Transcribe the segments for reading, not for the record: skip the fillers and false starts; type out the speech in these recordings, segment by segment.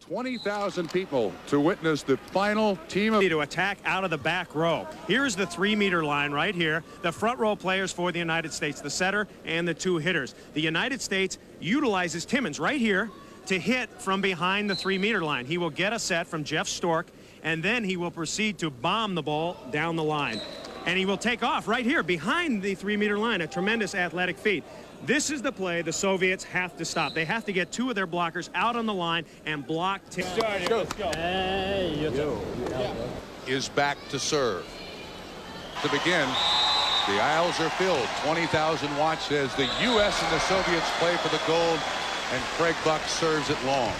20,000 people to witness the final team of to attack out of the back row. Here's the 3-meter line right here. The front row players for the United States, the setter and the 2 hitters. The United States utilizes Timmons right here to hit from behind the 3-meter line. He will get a set from Jeff Stork, and then he will proceed to bomb the ball down the line. And he will take off right here behind the 3-meter line, a tremendous athletic feat. This is the play the Soviets have to stop. They have to get 2 of their blockers out on the line and block. Let's go. Is back to serve. To begin, the aisles are filled. 20,000 watch as the U.S. and the Soviets play for the gold, and Craig Buck serves it long.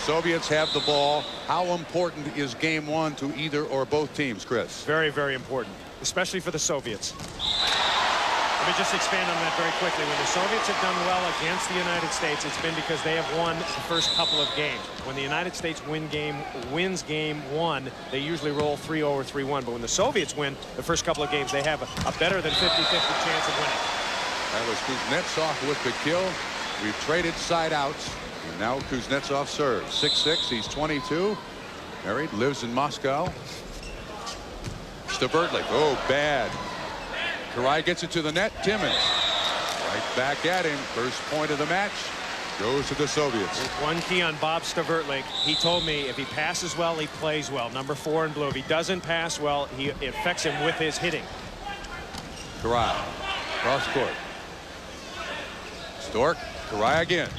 Soviets have the ball. How important is game 1 to either or both teams, Chris? Very, very important, especially for the Soviets. Let me just expand on that very quickly. When the Soviets have done well against the United States, it's been because they have won the first couple of games. When the United States wins game 1, they usually roll 3-0 or 3-1. But when the Soviets win the first couple of games, they have a better than 50-50 chance of winning. That was Kuznetsov with the kill. We've traded side outs. And now Kuznetsov serves. 6'6", he's 22. Married, lives in Moscow. Stavertlik, oh, bad. Karai gets it to the net. Timmons right back at him. First point of the match goes to the Soviets. One key on Bob Stavertlik. He told me if he passes well, he plays well. Number 4 in blue. If he doesn't pass well, it affects him with his hitting. Karai cross court. Stork. Karai again.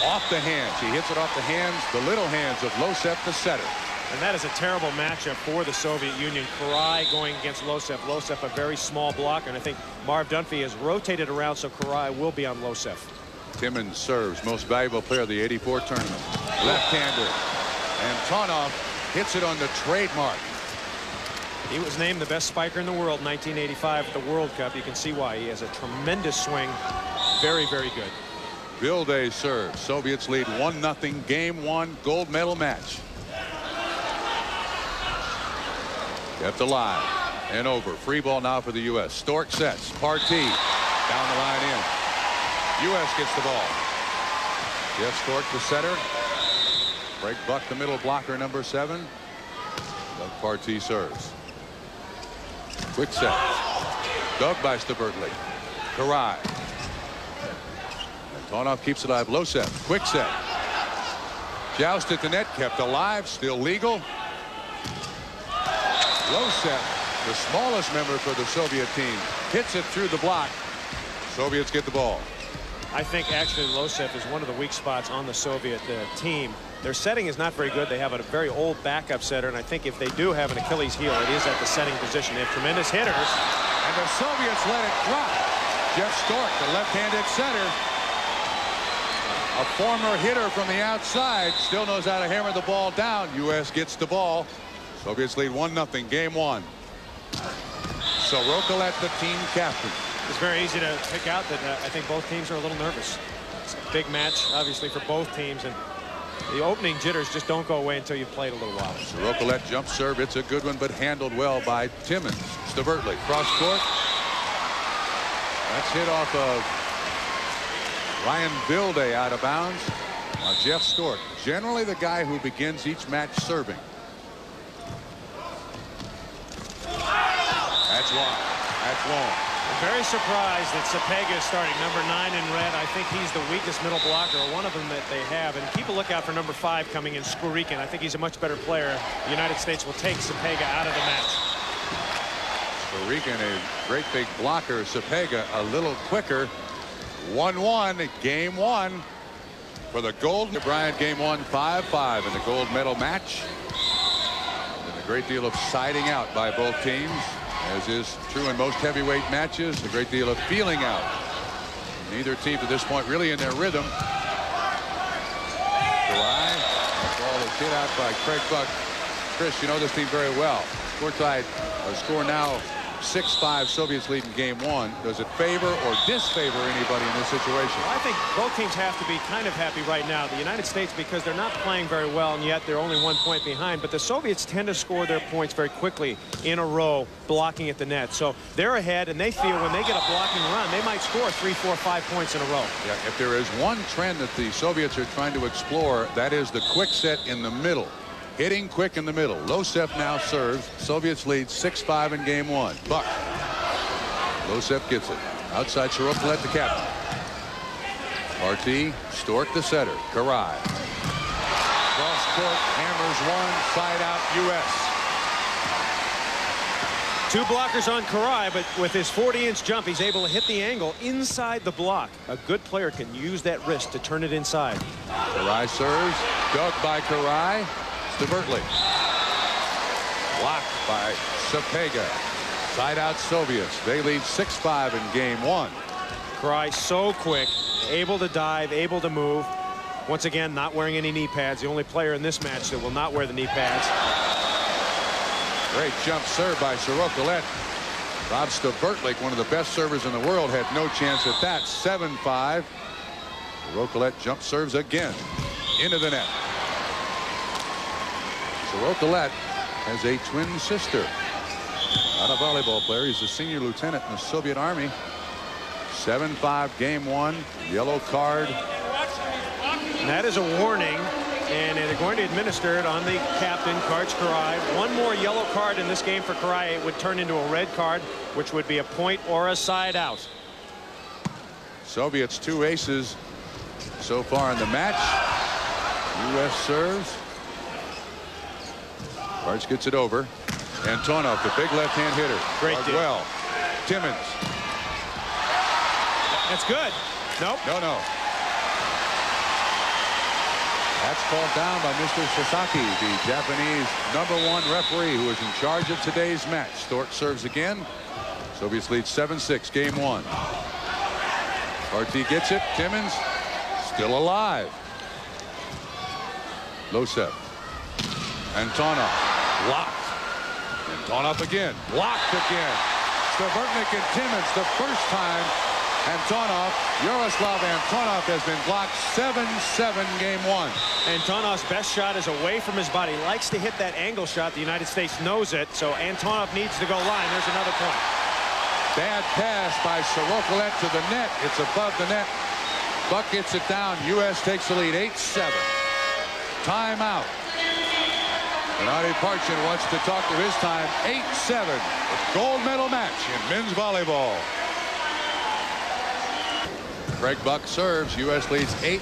Off the hands. He hits it off the hands, the little hands of Losev, the setter. And that is a terrible matchup for the Soviet Union. Karai going against Losev. Losev, a very small blocker, and I think Marv Dunphy has rotated around, so Karai will be on Losev. Timmons serves, most valuable player of the '84 tournament. Left-hander. And Tonov hits it on the trademark. He was named the best spiker in the world in 1985 at the World Cup. You can see why. He has a tremendous swing. Very, very good. Vilde serves. Soviets lead 1-0. Game 1 gold medal match. Kept alive and over. Free ball now for the U.S. Stork sets. Partey down the line in. U.S. gets the ball. Jeff Stork, the setter. Craig Buck, the middle blocker, number 7. Doug Partey serves. Quick set. Dug by Stavertlik. Karai. And Tonov keeps it alive. Losev. Quick set. Joust at the net. Kept alive. Still legal. Losev, the smallest member for the Soviet team, hits it through the block. Soviets get the ball. I think actually Losev is one of the weak spots on the Soviet team. Their setting is not very good. They have a very old backup setter, and I think if they do have an Achilles heel, it is at the setting position. They have tremendous hitters. And the Soviets let it drop. Jeff Stork, the left-handed setter, a former hitter from the outside, still knows how to hammer the ball down. U.S. gets the ball. Soviets lead 1-0. Game 1. Soroka, the team captain. It's very easy to pick out that I think both teams are a little nervous. It's a big match, obviously, for both teams, and the opening jitters just don't go away until you've played a little while. Soroka jump serve. It's a good one, but handled well by Timmons. Stavertlik cross court. That's hit off of Ryan Vilde out of bounds. Now Jeff Stork, generally the guy who begins each match serving. That's why. That's long. I'm very surprised that Cepega is starting. Number 9 in red. I think he's the weakest middle blocker, or one of them that they have. And keep a lookout for number 5 coming in, Skurikin. I think he's a much better player. The United States will take Cepega out of the match. Skurikin, a great big blocker. Cepega a little quicker. 1-1. Game 1 for the gold. Bryant, game 1, 5-5 in the gold medal match. And a great deal of siding out by both teams, as is true in most heavyweight matches. A great deal of feeling out. Neither team to this point really in their rhythm. Karai, that ball is hit out by Craig Buck. Chris, you know this team very well. Score tied, or score now 6-5 Soviets lead in game one. Does it favor or disfavor anybody in this situation? Well, I think both teams have to be kind of happy right now. The United States, because they're not playing very well, and yet they're only 1 point behind. But the Soviets tend to score their points very quickly in a row, blocking at the net. So they're ahead, and they feel when they get a blocking run, they might score 3, 4, 5 points in a row. Yeah, if there is one trend that the Soviets are trying to explore, that is the quick set in the middle. Hitting quick in the middle. Losev now serves. Soviets lead 6-5 in game one. Buck. Losev gets it. Outside Shirokolet, the captain. RT, Stork, the setter. Karai. Cross court, hammers one, side out, U.S. 2 blockers on Karai, but with his 40-inch jump, he's able to hit the angle inside the block. A good player can use that wrist to turn it inside. Karai serves. Dug by Karai. Stavertlik. Blocked by Sapega. Side out Soviets. They lead 6-5 in game one. Karai so quick, able to dive, able to move. Once again, not wearing any knee pads. The only player in this match that will not wear the knee pads. Great jump serve by Shirokolet. Rob Stavertlik, one of the best servers in the world, had no chance at that. 7-5. Shirokolet jump serves again into the net. Shirokolet has a twin sister. Not a volleyball player. He's a senior lieutenant in the Soviet Army. 7-5 game one. Yellow card. And that is a warning, and they're going to administer it on the captain, Karch Karai. One more yellow card in this game for Karai. It would turn into a red card, which would be a point or a side out. Soviets 2 aces so far in the match. U.S. serves. Karch gets it over. Antonov, the big left-hand hitter. Great deal. Well, Timmins. That's good. Nope. No. That's called down by Mr. Sasaki, the Japanese #1 referee who is in charge of today's match. Stork serves again. Soviets lead 7-6, game one. RT gets it. Timmins still alive. Losev. Antonov. Blocked. Antonov again. Blocked again. Stavertlik and Timmins, the first time Yaroslav Antonov has been blocked. 7-7 game one. Antonov's best shot is away from his body. He likes to hit that angle shot. The United States knows it, so Antonov needs to go line. There's another point. Bad pass by Shirokolet to the net. It's above the net. Buck gets it down. U.S. takes the lead 8-7. Timeout. Gennady Parchin wants to talk to his time. 8-7. Gold medal match in men's volleyball. Craig Buck serves. U.S. leads 8-7.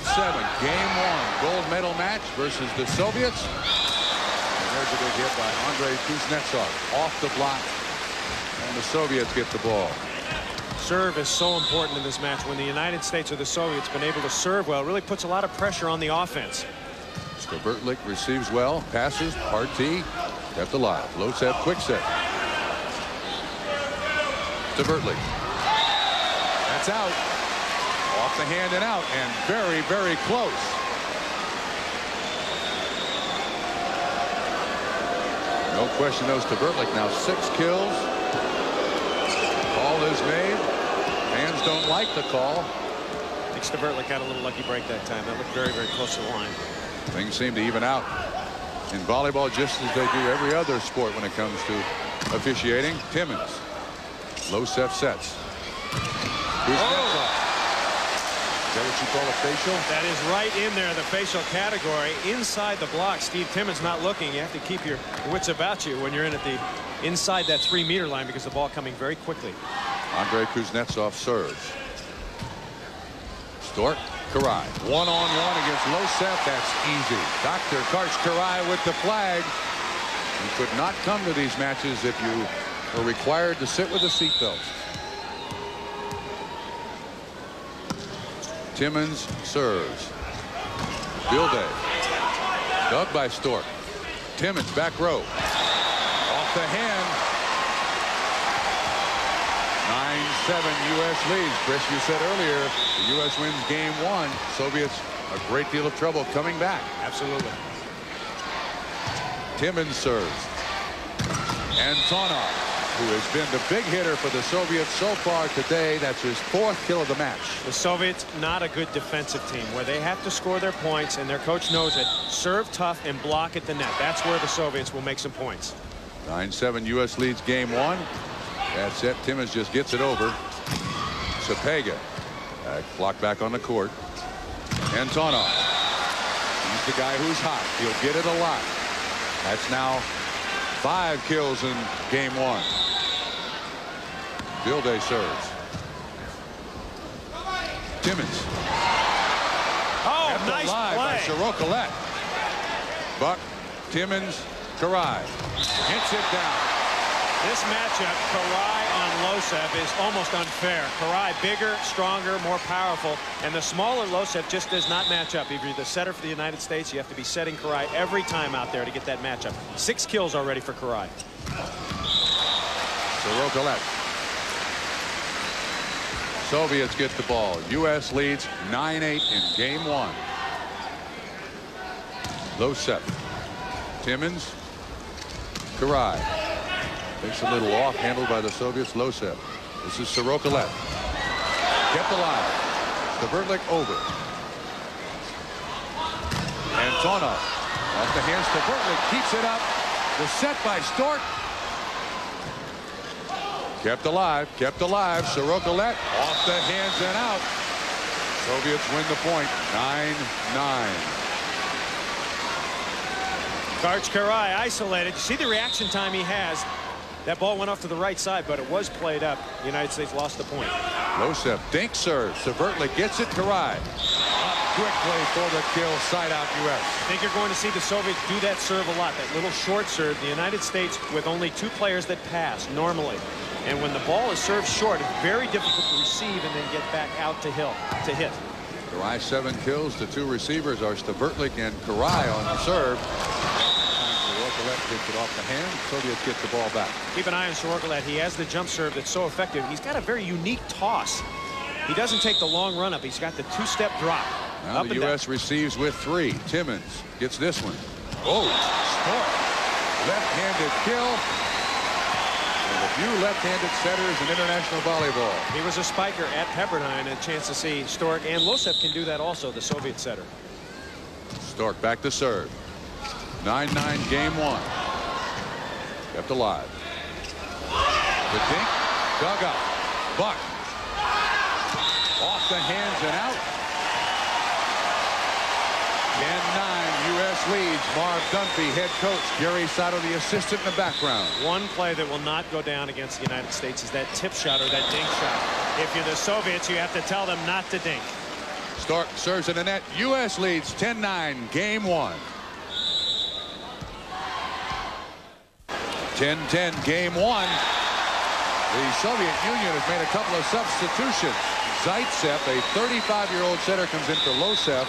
Game one. Gold medal match versus the Soviets. And there's a big hit by Andrei Kuznetsov off the block. And the Soviets get the ball. Serve is so important in this match. When the United States or the Soviets been able to serve well, it really puts a lot of pressure on the offense. Stavertlik receives well, passes, RT, kept alive. Losev, quick set. Stavertlik. That's out. Off the hand and out, and very, very close. No question, though, Stavertlik now 6 kills. Call is made. Fans don't like the call. I think Stavertlik had a little lucky break that time. That looked very, very close to the line. Things seem to even out in volleyball just as they do every other sport when it comes to officiating. Timmins. Losev sets. Is that what you call a facial? That is right in there, the facial category. Inside the block, Steve Timmins not looking. You have to keep your wits about you when you're in at the inside that 3-meter line because the ball coming very quickly. Andrei Kuznetsov serves. Stork. Karai. One-on-one against Losev. That's easy. Dr. Karch Karai with the flag. You could not come to these matches if you were required to sit with a seatbelt. Timmins serves. Bilde. Dug by Stork. Timmins back row. Off the hand. 9-7 U.S. leads. Chris, you said earlier the U.S. wins game one. Soviets a great deal of trouble coming back. Absolutely. Timmins serves. Antonov. who has been the big hitter for the Soviets so far today. That's his 4th kill of the match. The Soviets, not a good defensive team, where they have to score their points, and their coach knows it. Serve tough and block at the net. That's where the Soviets will make some points. 9-7 U.S. leads game 1. That's it. Timmins just gets it over. Sapega. Blocked back on the court. Antonov. He's the guy who's hot. He'll get it a lot. That's now 5 kills in game 1. Bilde serves. Timmins. Oh, Kept nice alive by play. Sorokolet. Buck, Timmins, Karai. Hits it down. This matchup, Karai on Losev, is almost unfair. Karai bigger, stronger, more powerful, and the smaller Losev just does not match up. If you're the setter for the United States, you have to be setting Karai every time out there to get that matchup. 6 kills already for Karai. Sorokolet. Soviets get the ball. U.S. leads 9-8 in game 1. Losev. Timmins. Karai. Takes a little off, handled by the Soviets. Losev. This is Sorokolet. Kept alive. Stavrtlik over. Antonov. Off the hands. Stavrtlik keeps it up. The set by Stork. Kept alive. Kept alive. Sorokolet off the hands and out. Soviets win the point. 9-9. Karch Karai isolated. You see the reaction time he has. That ball went off to the right side, but it was played up. The United States lost the point. Losev dink serve. Stavrtlik gets it. Karai. Up quickly for the kill. Side out U.S. I think you're going to see the Soviets do that serve a lot. That little short serve. The United States with only 2 players that pass normally. And when the ball is served short, it's very difficult to receive and then get back out to hit. Karai 7 kills. The 2 receivers are Stavrtlik and Karai on the serve. Sorokolet gets it off the hand. Soviets get the ball back. Keep an eye on Sorokolet. He has the jump serve that's so effective. He's got a very unique toss. He doesn't take the long run up. He's got the 2-step drop. Now the U.S. receives with 3. Timmins gets this one. Oh, Stork. Left-handed kill. And a few left-handed setters in international volleyball. He was a spiker at Pepperdine. A chance to see Stork, and Losev can do that also, the Soviet setter. Stork back to serve. 9-9 game 1. Kept alive. The dink. Dug up. Buck. Off the hands and out. 10-9 U.S. leads. Marv Dunphy, head coach. Gary Sato, the assistant in the background. One play that will not go down against the United States is that tip shot or that dink shot. If you're the Soviets, you have to tell them not to dink. Stork serves in the net. U.S. leads 10-9 game 1. 10-10 game 1. The Soviet Union has made a couple of substitutions. Zaitsev, a 35-year-old setter, comes in for Losev.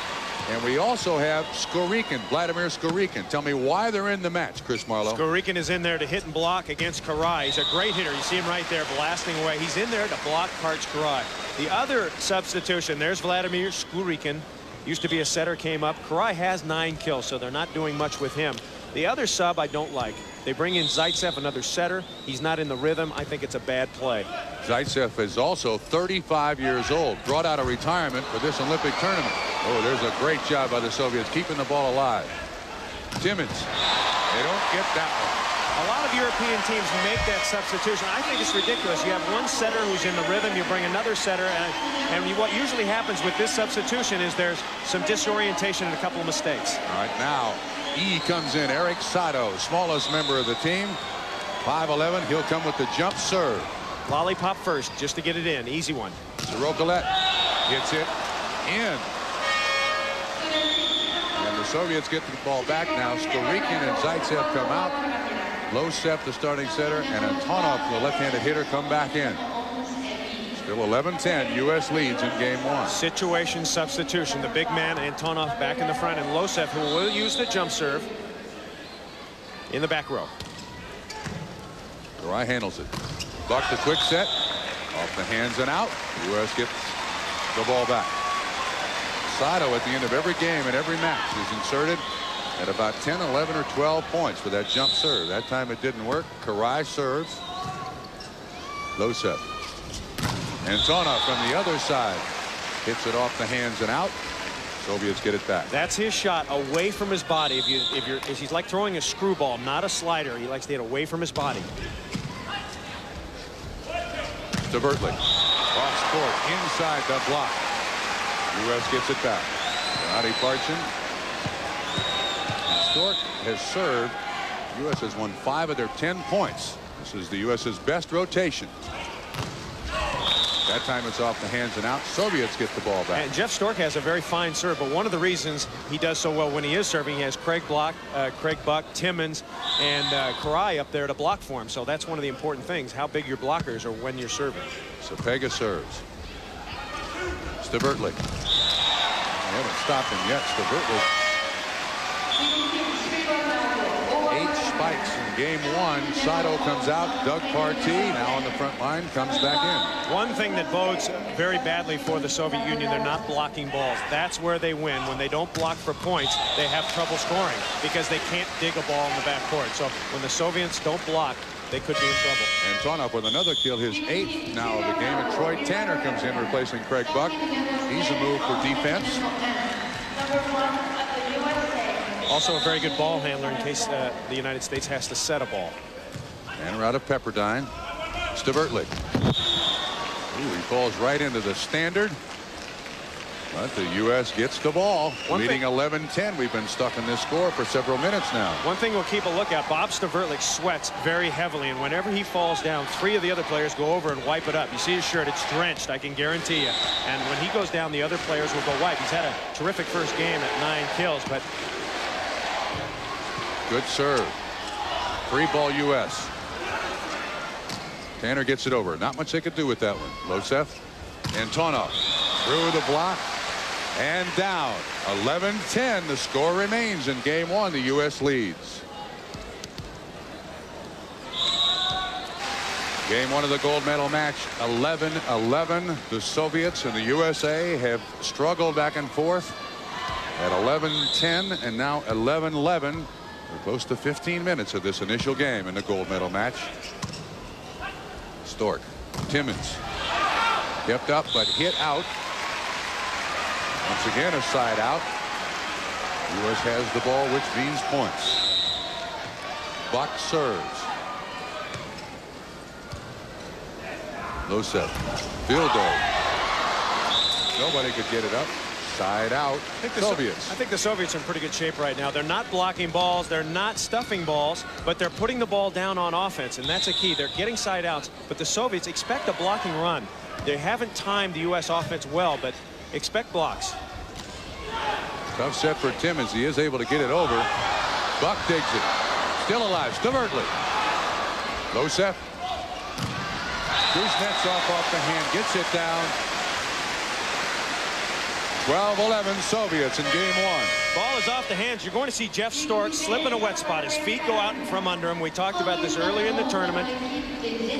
And we also have Skorikin, Vladimir Skorikin. Tell me why they're in the match, Chris Marlowe. Skorikin is in there to hit and block against Karai. He's a great hitter. You see him right there blasting away. He's in there to block Karch Karai. The other substitution, there's Vladimir Skorikin. Used to be a setter, came up. Karai has 9 kills, so they're not doing much with him. The other sub I don't like. They bring in Zaitsev, another setter. He's not in the rhythm. I think it's a bad play. Zaitsev is also 35 years old. Brought out of retirement for this Olympic tournament. Oh, there's a great job by the Soviets keeping the ball alive. Timmins. They don't get that one. A lot of European teams make that substitution. I think it's ridiculous. You have one setter who's in the rhythm. You bring another setter. And what usually happens with this substitution is there's some disorientation and a couple of mistakes. All right, now E comes in. Eric Sato, smallest member of the team. 5'11". He'll come with the jump serve. Lollipop first, just to get it in. Easy one. Sorokolet gets it in. And the Soviets get the ball back now. Skorikin and Zaitsev come out. Losev, the starting setter, and Antonov, the left-handed hitter, come back in. Still 11-10. U.S. leads in game 1. Situation substitution. The big man, Antonov, back in the front, and Losev, who will use the jump serve, in the back row. Karai handles it. Buck the quick set. Off the hands and out. U.S. gets the ball back. Sato at the end of every game and every match is inserted at about 10, 11, or 12 points for that jump serve. That time it didn't work. Karai serves. Losev. Antonov from the other side hits it off the hands and out. Soviets get it back. That's his shot, away from his body. He's like throwing a screwball, not a slider. He likes to hit away from his body. Stavertlik off court inside the block. U.S. gets it back. Adi Parchin. Stork has served. U.S. has won 5 of their 10 points. This is the U.S.'s best rotation. That time it's off the hands and out. Soviets get the ball back. And Jeff Stork has a very fine serve, but one of the reasons he does so well when he is serving, he has Craig Buck, Timmons, and Karai up there to block for him. So that's one of the important things, how big your blockers are when you're serving. Sapega serves. Stavertlik. They haven't stopped him yet. Stavertlik. 8 spikes in game 1. Sato comes out. Doug Partey now on the front line comes back in. One thing that bodes very badly for the Soviet Union, they're not blocking balls. That's where they win. When they don't block for points, they have trouble scoring because they can't dig a ball in the backcourt. So when the Soviets don't block, they could be in trouble. Antonov with another kill, his 8th now of the game. And Troy Tanner comes in replacing Craig Buck. He's a move for defense. Also a very good ball handler in case the United States has to set a ball. Tanner out of Pepperdine. Stavertlik. He falls right into the standard. But the U.S. gets the ball. Leading 11-10. We've been stuck in this score for several minutes now. One thing we'll keep a look at, Bob Stavertlik sweats very heavily, and whenever he falls down, 3 of the other players go over and wipe it up. You see his shirt, it's drenched, I can guarantee you. And when he goes down, the other players will go wipe. He's had a terrific first game at 9 kills, but good serve. Free ball U.S. Tanner gets it over. Not much they could do with that one. Losev. Antonov through the block and down. 11-10. The score remains in game 1. The U.S. leads. Game 1 of the gold medal match. 11-11. The Soviets and the USA have struggled back and forth at 11-10 and now 11-11. We're close to 15 minutes of this initial game in the gold medal match. Stork. Timmons. Kept up but hit out. Once again a side out. U.S. has the ball, which means points. Buck serves. Losev. Field goal. Nobody could get it up. Side out. Soviets. I think the Soviets are in pretty good shape right now. They're not blocking balls. They're not stuffing balls, but they're putting the ball down on offense, and that's a key. They're getting side outs, but the Soviets expect a blocking run. They haven't timed the U.S. offense well, but expect blocks. Tough set for Timmons. He is able to get it over. Buck digs it. Still alive. Stavertlik. Losev. Kuznetsov off the hand. Gets it down. 12-11 Soviets in game 1. Ball is off the hands. You're going to see Jeff Stork slip in a wet spot. His feet go out from under him. We talked about this earlier in the tournament.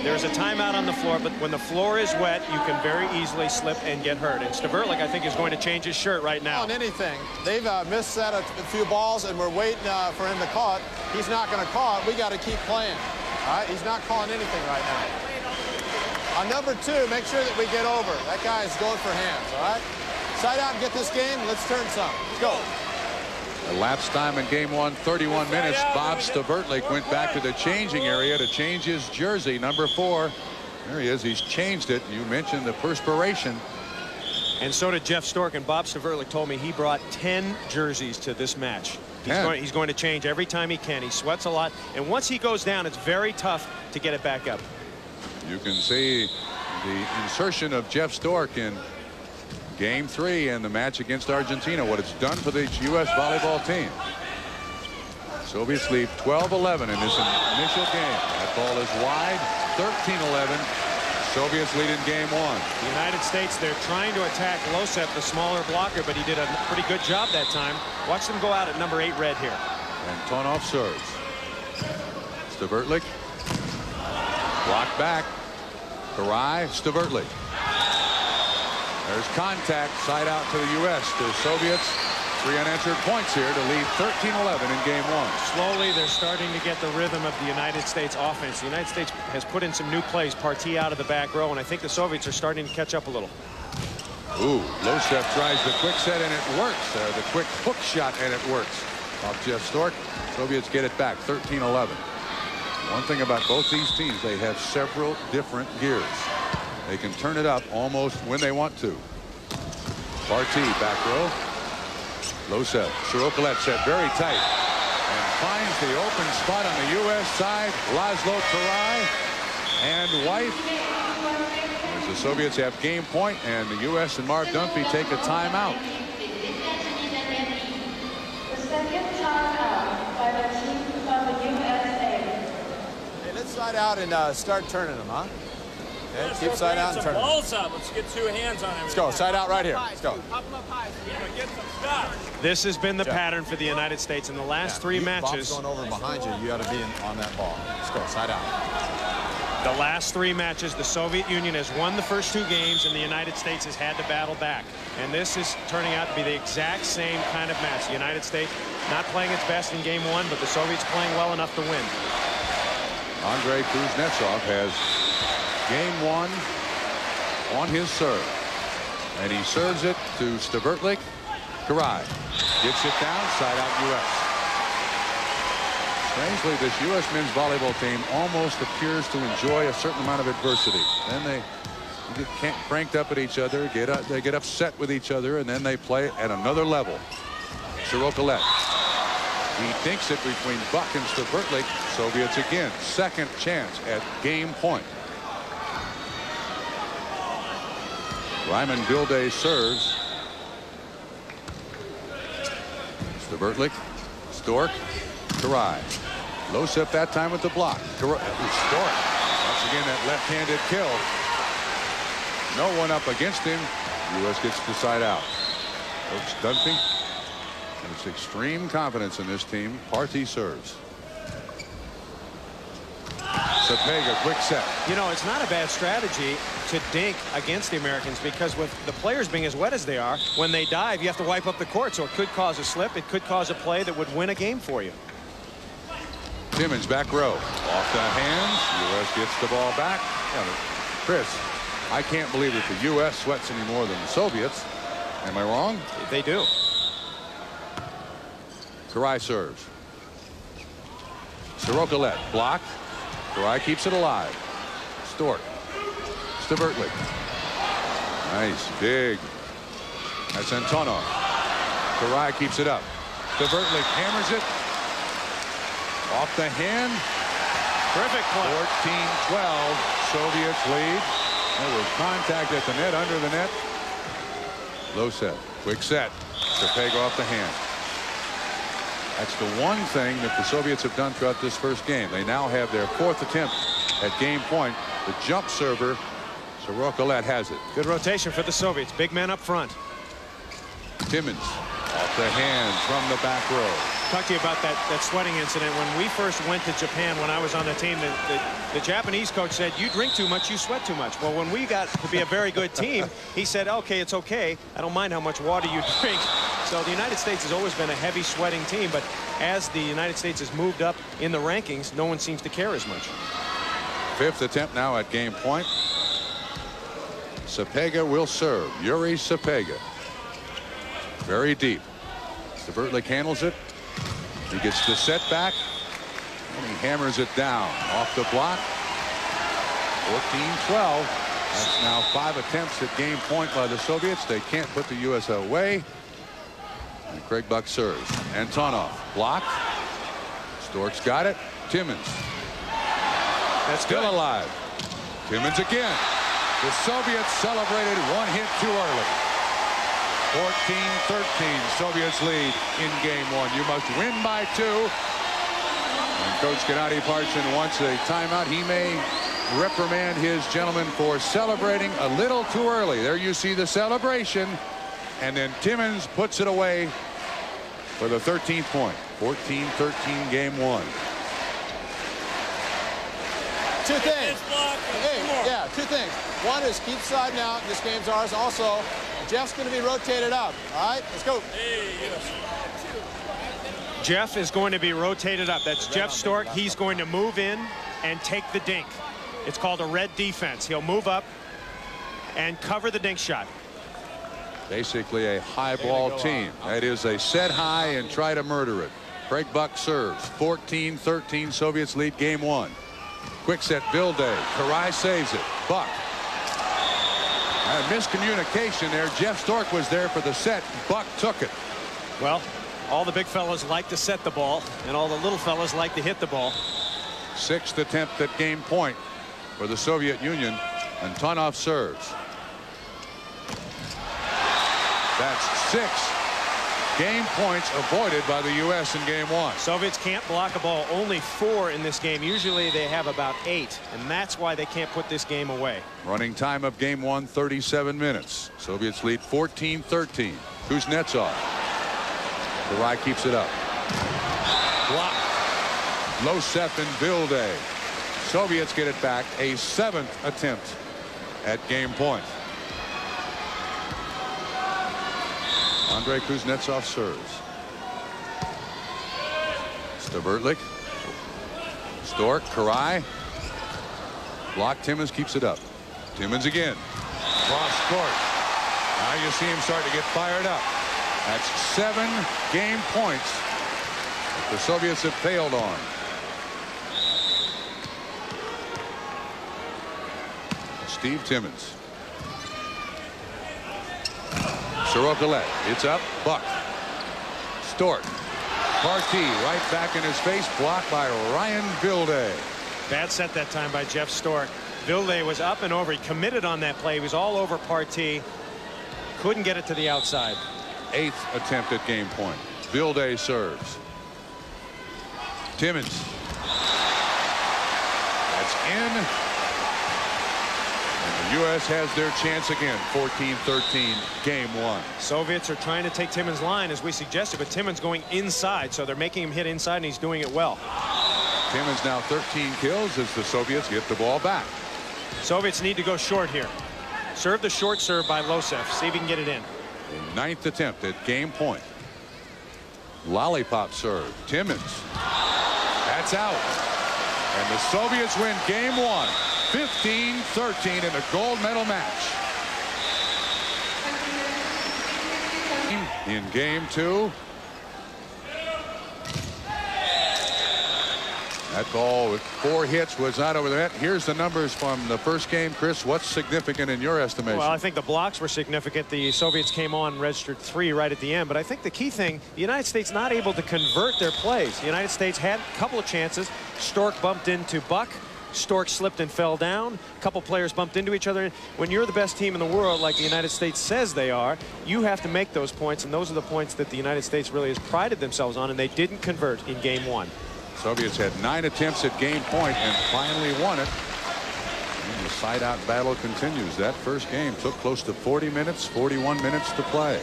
There's a timeout on the floor, but when the floor is wet, you can very easily slip and get hurt. And Stavertlik, I think, is going to change his shirt right now. On anything. They've missed set a few balls, and we're waiting for him to call it. He's not going to call it. We got to keep playing. All right? He's not calling anything right now. On number 2, make sure that we get over. That guy is going for hands, all right? Side out and get this game. Let's turn some. Let's go. Elapsed time in game 1, 31 minutes. Bob Stavertlik went back to the changing area to change his jersey, number 4. There he is. He's changed it. You mentioned the perspiration. And so did Jeff Stork, and Bob Stavertlik told me he brought 10 jerseys to this match. He's going to change every time he can. He sweats a lot, and once he goes down, it's very tough to get it back up. You can see the insertion of Jeff Stork in game 3 and the match against Argentina, what it's done for the U.S. volleyball team. Soviets lead 12-11 in this initial game. That ball is wide. 13-11. Soviets lead in game 1. The United States, they're trying to attack Losev, the smaller blocker, but he did a pretty good job that time. Watch them go out at number 8 red here. Antonov serves. Stavertlik. Blocked back. Karai. Stavertlik. There's contact. Side out to the U.S. The Soviets 3 unanswered points here to lead 13-11 in game 1. Slowly, they're starting to get the rhythm of the United States offense. The United States has put in some new plays, Partey out of the back row, and I think the Soviets are starting to catch up a little. Ooh, Losev tries the quick set, and it works. The quick hook shot, and it works. Off Jeff Stork. Soviets get it back, 13-11. One thing about both these teams, they have several different gears. They can turn it up almost when they want to. Partey, back row. Losev, Sorokalet set very tight. And finds the open spot on the U.S. side. Laszlo Karai and White. As the Soviets have game point, and the U.S. and Marv Dunphy take a timeout. The second timeout by the team from the USA. Hey, let's side out and start turning them, huh? Okay, keep side out and turn them. Balls up. Let's get 2 hands on him. Let's go. Side out right here. Let's go. Get some stuff. This has been the pattern for the United States in the last 3 matches. Bob's going over behind you. You got to be on that ball. Let's go. Side out. The last 3 matches, the Soviet Union has won the first 2 games, and the United States has had to battle back. And this is turning out to be the exact same kind of match. The United States not playing its best in game 1, but the Soviets playing well enough to win. Andrei Kuznetsov has game 1 on his serve, and he serves it to Stavertlik. Karai gets it down, side out U.S. Strangely, this U.S. men's volleyball team almost appears to enjoy a certain amount of adversity. Then they get cranked up at each other, they get upset with each other, and then they play at another level. Sorokalet. He dinks it between Buck and Stavertlik. Soviets again, second chance at game point. Ryman Bilday serves. Stavertlik, Stork, Karai. Losev that time with the block. Stork. Once again, that left-handed kill. No one up against him. U.S. gets to side out. Coach Dunphy has extreme confidence in this team. Partey serves. Sapega, quick set. You know, it's not a bad strategy to dink against the Americans, because with the players being as wet as they are, when they dive, you have to wipe up the court, so it could cause a slip. It could cause a play that would win a game for you. Timmons back row. Off the hands. U.S. gets the ball back. Yeah, Chris, I can't believe that the U.S. sweats any more than the Soviets. Am I wrong? They do. Karai serves. Sorokalet blocked. Karai keeps it alive. Stork. Stavertlik. Nice. Big. That's Antonov. Karai keeps it up. Stavertlik hammers it. Off the hand. Terrific play. 14-12. Soviets lead. There was contact at the net, under the net. Low set. Quick set. Sapega off the hand. That's the one thing that the Soviets have done throughout this first game. They now have their 4th attempt at game point. The jump server, Sorokalet, has it. Good rotation for the Soviets. Big man up front. Timmons off the hand from the back row. Talk to you about that sweating incident. When we first went to Japan, when I was on the team, the Japanese coach said, you drink too much, you sweat too much. Well, when we got to be a very good team, he said, okay, it's okay. I don't mind how much water you drink. So the United States has always been a heavy sweating team, but as the United States has moved up in the rankings, no one seems to care as much. 5th attempt now at game point. Sapega will serve. Yuri Sapega. Very deep. Stavertlik handles it. He gets the set back, and he hammers it down off the block. 14-12. That's now 5 attempts at game point by the Soviets. They can't put the U.S. away. And Craig Buck serves. Antonov blocked. Stork's got it. Timmons. That's still alive. Timmons again. The Soviets celebrated one hit too early. 14-13. Soviets lead in game 1. You must win by 2. And Coach Gennady Parchin wants a timeout. He may reprimand his gentleman for celebrating a little too early. There you see the celebration. And then Timmons puts it away for the 13th point. 14-13 game 1. two things. Hey, yeah, two things. One is keep sliding out. This game's ours. Also, Jeff's going to be rotated up. All right, let's go. Jeff is going to be rotated up. That's Jeff Stork. He's going to move in and take the dink. It's called a red defense. He'll move up and cover the dink shot. Basically a high ball team. That is a set high and try to murder it. Craig Buck serves. 14-13 Soviets lead game one. Quick set Vilday. Karai saves it. Buck. Miscommunication there. Jeff Stork was there for the set. Buck took it. Well, all the big fellas like to set the ball, and all the little fellas like to hit the ball. Sixth attempt at game point for the Soviet Union. Antonov serves. That's 6 game points avoided by the U.S. in game one. Soviets can't block a ball. Only 4 in this game. Usually they have about 8, and that's why they can't put this game away. Running time of game one, 37 minutes. Soviets lead 14-13. Kuznetsov. Karai keeps it up. Block. Losev and Vilday. Soviets get it back. A 7th attempt at game point. Andrei Kuznetsov serves. Stavertlik. Stork. Karai. Block. Timmons keeps it up. Timmons again. Cross court. Now you see him start to get fired up. That's 7 game points that the Soviets have failed on. Steve Timmons. Sorokalet. It's up. Buck. Stork. Partey right back in his face. Blocked by Ryan Vilday. Bad set that time by Jeff Stork. Vilday was up and over. He committed on that play. He was all over Partey. Couldn't get it to the outside. 8th attempt at game point. Vilday serves. Timmons. That's in. And the U.S. has their chance again. 14-13 game one. Soviets are trying to take Timmons' line as we suggested, but Timmons going inside, so they're making him hit inside, and he's doing it well. Timmons now 13 kills as the Soviets get the ball back. Soviets need to go short here. Serve the short serve by Losev. See if he can get it in. 9th attempt at game point. Lollipop serve. Timmons. That's out. And the Soviets win game one. 15-13 in a gold medal match. In game two. That ball with 4 hits was not over the net. Here's the numbers from the first game. Chris, what's significant in your estimation? Well, I think the blocks were significant. The Soviets came on, registered 3 right at the end. But I think the key thing, the United States not able to convert their plays. The United States had a couple of chances. Stork bumped into Buck. Stork slipped and fell down. A couple players bumped into each other. When you're the best team in the world, like the United States says they are, you have to make those points. And those are the points that the United States really has prided themselves on. And they didn't convert in game one. Soviets had 9 attempts at game point and finally won it. And the side-out battle continues. That first game took close to 40 minutes, 41 minutes to play.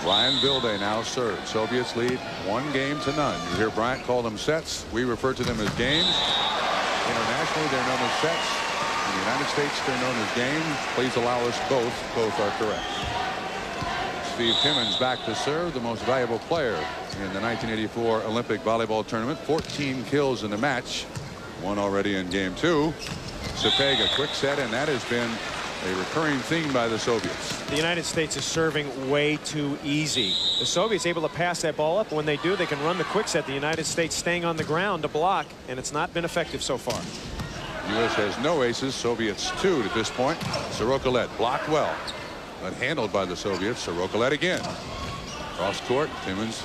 Ryan Vilday now serves. Soviets lead 1 game to none. You hear Bryant call them sets. We refer to them as games. Internationally, they're known as sets. In the United States, they're known as games. Please allow us both. Both are correct. Steve Timmons back to serve, the most valuable player in the 1984 Olympic volleyball tournament. 14 kills in the match. 1 already in game 2. Sapega, quick set, and that has been a recurring theme by the Soviets. The United States is serving way too easy. The Soviets able to pass that ball up. When they do, they can run the quick set. The United States staying on the ground to block, and it's not been effective so far. U.S. has no aces. Soviets 2 at this point. Sorokalet blocked well, but handled by the Soviets. Sorokalet again. Cross court. Timmons.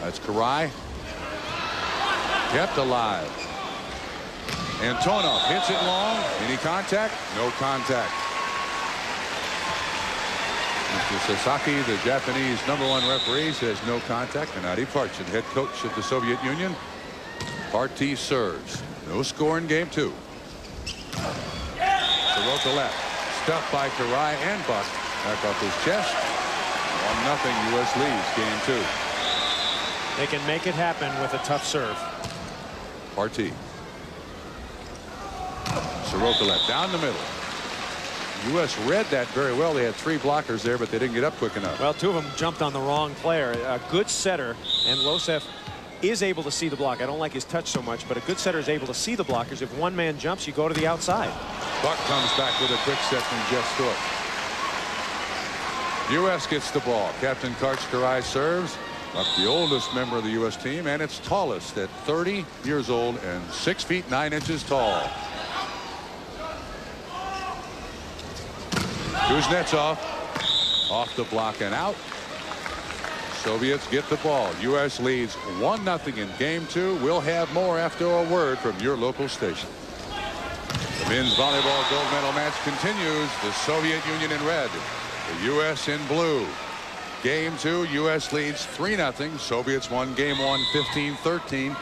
That's Karai. Kept alive. Antonov hits it long. Any contact? No contact. Mr. Sasaki, the Japanese #1 referee, says no contact. And Adi Parchin, head coach of the Soviet Union. Partey serves. No score in game 2. Sorokalet stuffed by Karai and Buck. Back off his chest. 1-0 U.S. leads game 2. They can make it happen with a tough serve. Partey. Sorokilet down the middle. U.S. read that very well. They had 3 blockers there, but they didn't get up quick enough. Well, 2 of them jumped on the wrong player. A good setter, and Losev is able to see the block. I don't like his touch so much, but a good setter is able to see the blockers. If one man jumps, you go to the outside. Buck comes back with a quick set from Jeff Stork. U.S. gets the ball. Captain Karch serves. Up the oldest member of the U.S. team, and its tallest at 30 years old and 6 feet 9 inches tall. Kuznetsov off the block and out. Soviets get the ball. U.S. leads 1-0 in game 2. We'll have more after a word from your local station. The men's volleyball gold medal match continues. The Soviet Union in red, the U.S. in blue. Game 2, U.S. leads 3-0. Soviets won game 1 15-13.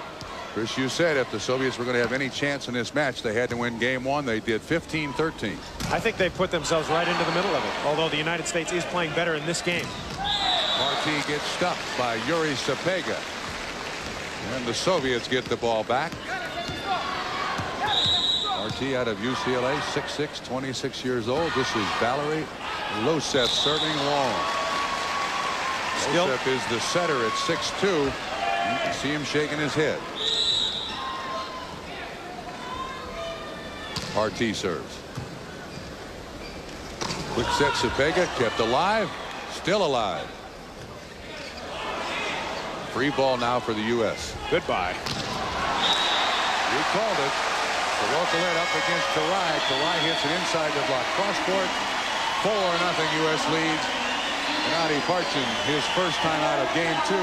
Chris, you said if the Soviets were going to have any chance in this match, they had to win game 1. They did 15-13. I think they put themselves right into the middle of it, although the United States is playing better in this game. Marti gets stuffed by Yuri Sapega. And the Soviets get the ball back. Marti out of UCLA, 6'6", 26 years old. This is Valery Losev serving long. Losev is the setter at 6'2". You can see him shaking his head. Marti serves. Quick set. Sapega kept alive. Still alive. Free ball now for the U.S. Goodbye. You called it. Sorokilet up against Tarai. Tarai hits it inside the block. Cross court. 4-0 U.S. leads. Gennady Parchin, his first time out of game 2.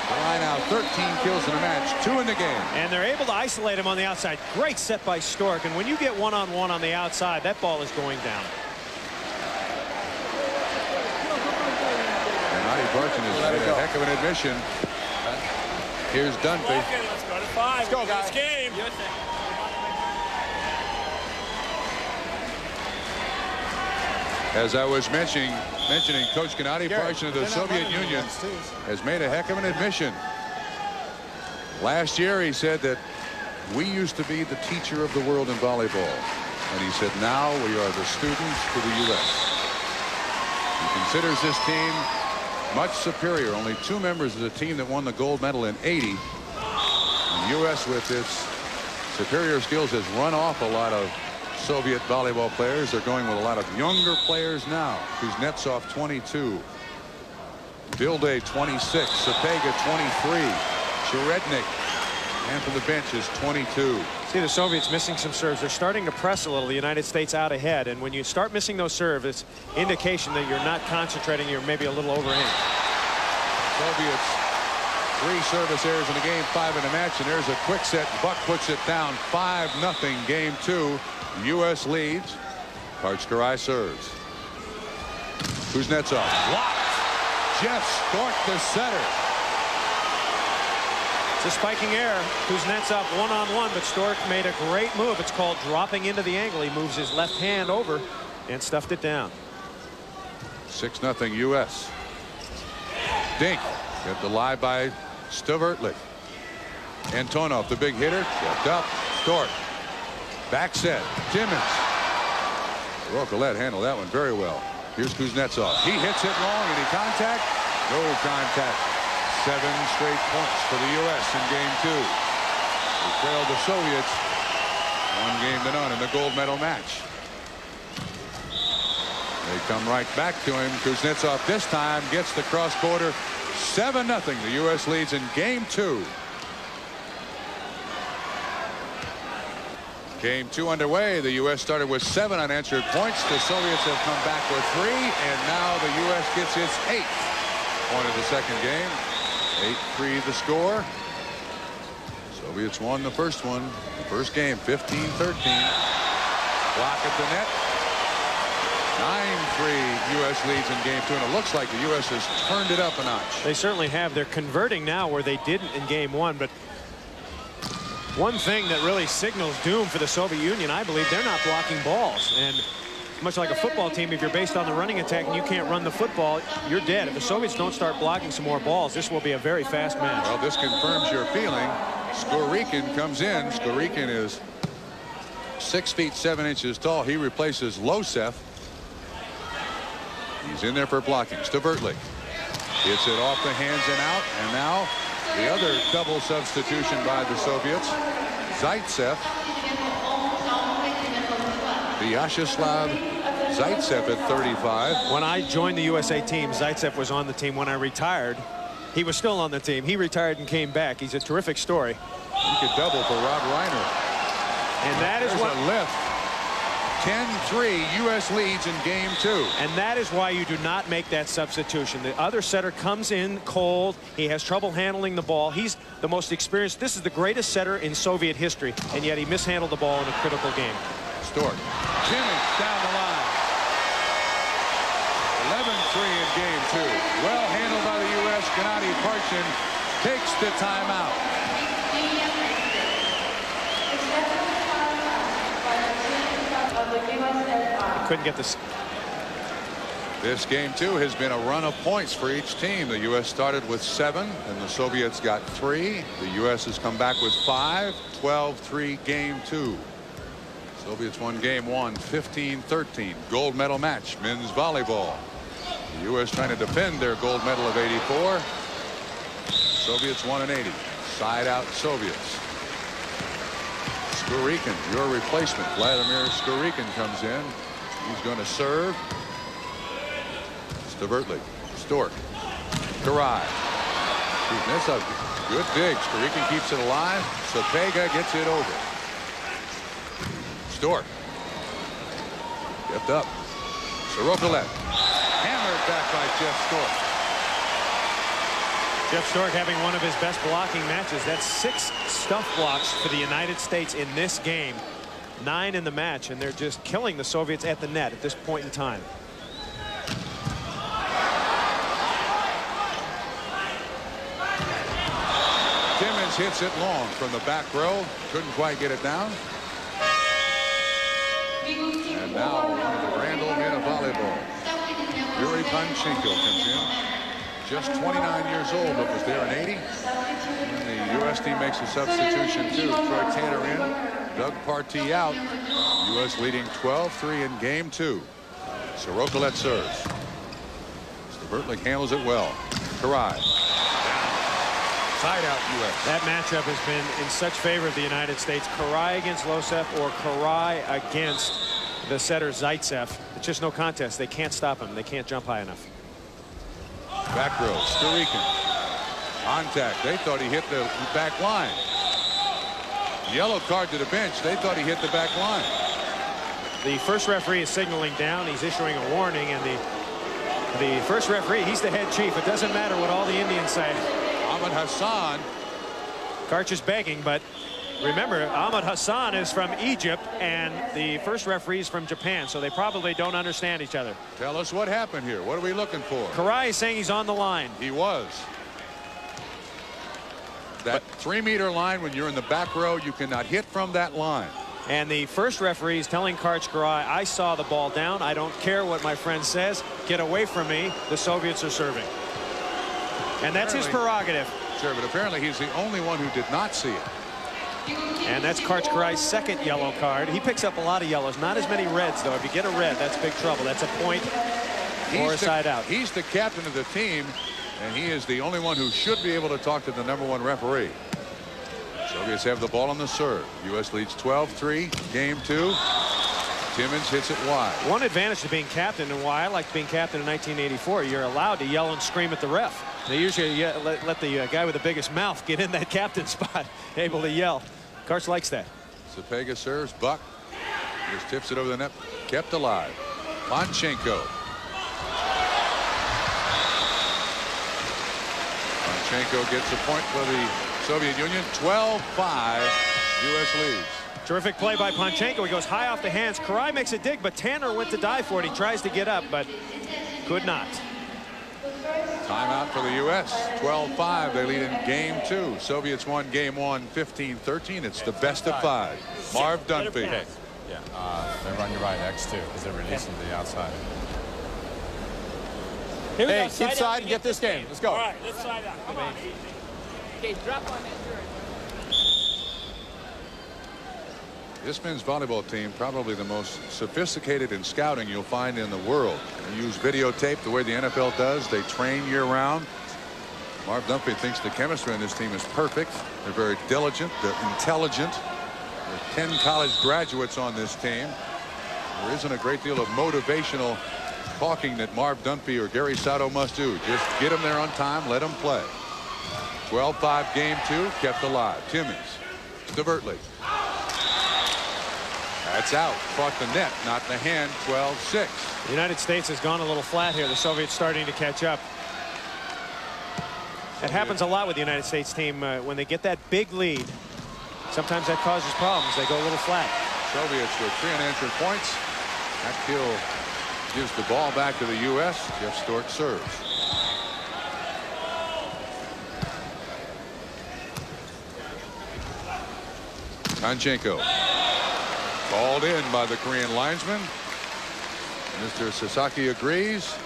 Tarai now 13 kills in the match. 2 in the game. And they're able to isolate him on the outside. Great set by Stork. And when you get one-on-one on the outside, that ball is going down. Gennady Parchin has made a heck of an admission. Here's Dunphy. Let's go to 5. Let's go, guys. This game. As I was mentioning Coach Gennady Parchin of the Soviet Union has made a heck of an admission. Last year he said that we used to be the teacher of the world in volleyball. And he said now we are the students to the U.S. He considers this team much superior. Only 2 members of the team that won the gold medal in '80. The U.S. with its superior skills has run off a lot of Soviet volleyball players. They're going with a lot of younger players now. Kuznetsov 22. Bilde 26. Sapega 23. Cherednik, and from the bench, is 22. See the Soviets missing some serves. They're starting to press a little. The United States out ahead, and when you start missing those serves, it's indication that you're not concentrating. You're maybe a little overhand. Soviets 3 service errors in the game, 5 in the match, and there's a quick set. Buck puts it down. 5-0 game 2. U.S. leads. Karch serves. Kuznetsov blocked. Jeff Stork, the setter. It's a spiking error. Kuznetsov one-on-one, but Stork made a great move. It's called dropping into the angle. He moves his left hand over and stuffed it down. 6-0 U.S. Dink kept alive by Stavertlich. Antonov, the big hitter, kept up. Stork. Back set. Timmons. Sorokilet handled that one very well. Here's Kuznetsov. He hits it long. Any contact? No contact. 7 straight points for the U.S. in game 2. They trailed the Soviets 1-0 in the gold medal match. They come right back to him. Kuznetsov this time gets the cross border. 7-0. The U.S. leads in game 2. Game 2 underway. The U.S. started with 7 unanswered points. The Soviets have come back with 3, and now the U.S. gets its 8th point of the second game. 8-3 the score. Soviets won the first one. The first game, 15-13. Block at the net. 9-3 U.S. leads in game 2, and it looks like the U.S. has turned it up a notch. They certainly have. They're converting now where they didn't in game 1, but one thing that really signals doom for the Soviet Union, I believe, they're not blocking balls. And much like a football team, if you're based on the running attack and you can't run the football, you're dead. If the Soviets don't start blocking some more balls, this will be a very fast match. Well, this confirms your feeling. Skorikin comes in. Skorikin is 6 feet 7 inches tall. He replaces Losev. He's in there for blocking. Stavertly hits it off the hands and out. And now the other double substitution by the Soviets. Zaitsev. Vyacheslav Zaitsev at 35. When I joined the USA team, Zaitsev was on the team. When I retired, he was still on the team. He retired and came back. He's a terrific story. He could double for Rob Reiner. And that is what a lift. 10-3 U.S. leads in game 2. And that is why you do not make that substitution. The other setter comes in cold. He has trouble handling the ball. He's the most experienced. This is the greatest setter in Soviet history, and yet he mishandled the ball in a critical game. Stork. Kimmich down the line. 11-3 in game 2. Well handled by the U.S. Gennady Parchin takes the timeout. Couldn't get this. This game 2 has been a run of points for each team. The U.S. started with 7 and the Soviets got 3. The U.S. has come back with 5. 12-3 game 2. Soviets won game 1 15-13. Gold medal match, men's volleyball. The U.S. trying to defend their gold medal of 84. Soviets won in 80. Side out Soviets. Skurikin, your replacement. Vladimir Skurikin comes in. He's going to serve. Stavertly. Stork. Karai. That's a good dig. Skurikin keeps it alive. Sapega gets it over. Stork. Kept up. Sorokilet. Hammered back by Jeff Stork. Jeff Stork having one of his best blocking matches. That's 6 stuff blocks for the United States in this game. 9 in the match, and they're just killing the Soviets at the net at this point in time. Timmins hits it long from the back row. Couldn't quite get it down. And now one of the Randall men of volleyball. Yuri Panchenko comes in. Just 29 years old, but was there in 80. And the U.S. team makes a substitution too. Troy Tanner in, Doug Partee out. U.S. leading 12-3 in game 2. Sorokilet serves. Stavertly handles it well. Karai. Side out U.S. That matchup has been in such favor of the United States. Karai against Losev or Karai against the setter Zaitsev. It's just no contest. They can't stop him. They can't jump high enough. Back row, Skurikin. Contact. They thought he hit the back line. Yellow card to the bench. They thought he hit the back line. The first referee is signaling down. He's issuing a warning, and the first referee, he's the head chief. It doesn't matter what all the Indians say. Ahmed Hassan. Karch is begging, but remember, Ahmed Hassan is from Egypt, and the first referee is from Japan, so they probably don't understand each other. Tell us what happened here. What are we looking for? Karai is saying he's on the line. He was. That 3-meter line, when you're in the back row, you cannot hit from that line. And the first referee is telling Karch Karai, I saw the ball down. I don't care what my friend says. Get away from me. The Soviets are serving. And that's his prerogative. Sure, but apparently he's the only one who did not see it. And that's Karch Karai's second yellow card. He picks up a lot of yellows, not as many reds, though. If you get a red, that's big trouble. That's a point or a side out. He's the captain of the team, and he is the only one who should be able to talk to the #1 referee. Soviets have the ball on the serve. U.S. leads 12-3, game 2. Timmins hits it wide. One advantage to being captain, and why I liked being captain in 1984, you're allowed to yell and scream at the ref. They usually let the guy with the biggest mouth get in that captain spot, able to yell. Karch likes that. Sapega serves. Buck just tips it over the net. Kept alive. Panchenko. Panchenko gets a point for the Soviet Union. 12-5. U.S. leads. Terrific play by Panchenko. He goes high off the hands. Karai makes a dig, but Tanner went to dive for it. He tries to get up, but could not. Timeout for the U.S. 12-5. They lead in game 2. Soviets won game 1 15-13. It's the best of 5. Marv Dunphy. Yeah, they run you right X2 because they're releasing to the outside. Hey, keep side and get this game. Let's go. All right, let's side out. Come on. Okay, drop on that turn. This men's volleyball team, probably the most sophisticated in scouting you'll find in the world. They use videotape the way the NFL does. They train year-round. Marv Dunphy thinks the chemistry in this team is perfect. They're very diligent. They're intelligent. There are 10 college graduates on this team. There isn't a great deal of motivational talking that Marv Dunphy or Gary Sato must do. Just get them there on time. Let them play. 12-5 game 2 kept alive. Timmons to Vertley. That's out. Caught the net, not the hand. 12-6. The United States has gone a little flat here. The Soviets starting to catch up. That happens a lot with the United States team when they get that big lead. Sometimes that causes problems. They go a little flat. Soviets with 3 unanswered points. That kill gives the ball back to the U.S. Jeff Stork serves. Panchenko called in by the Korean linesman. Mr. Sasaki agrees.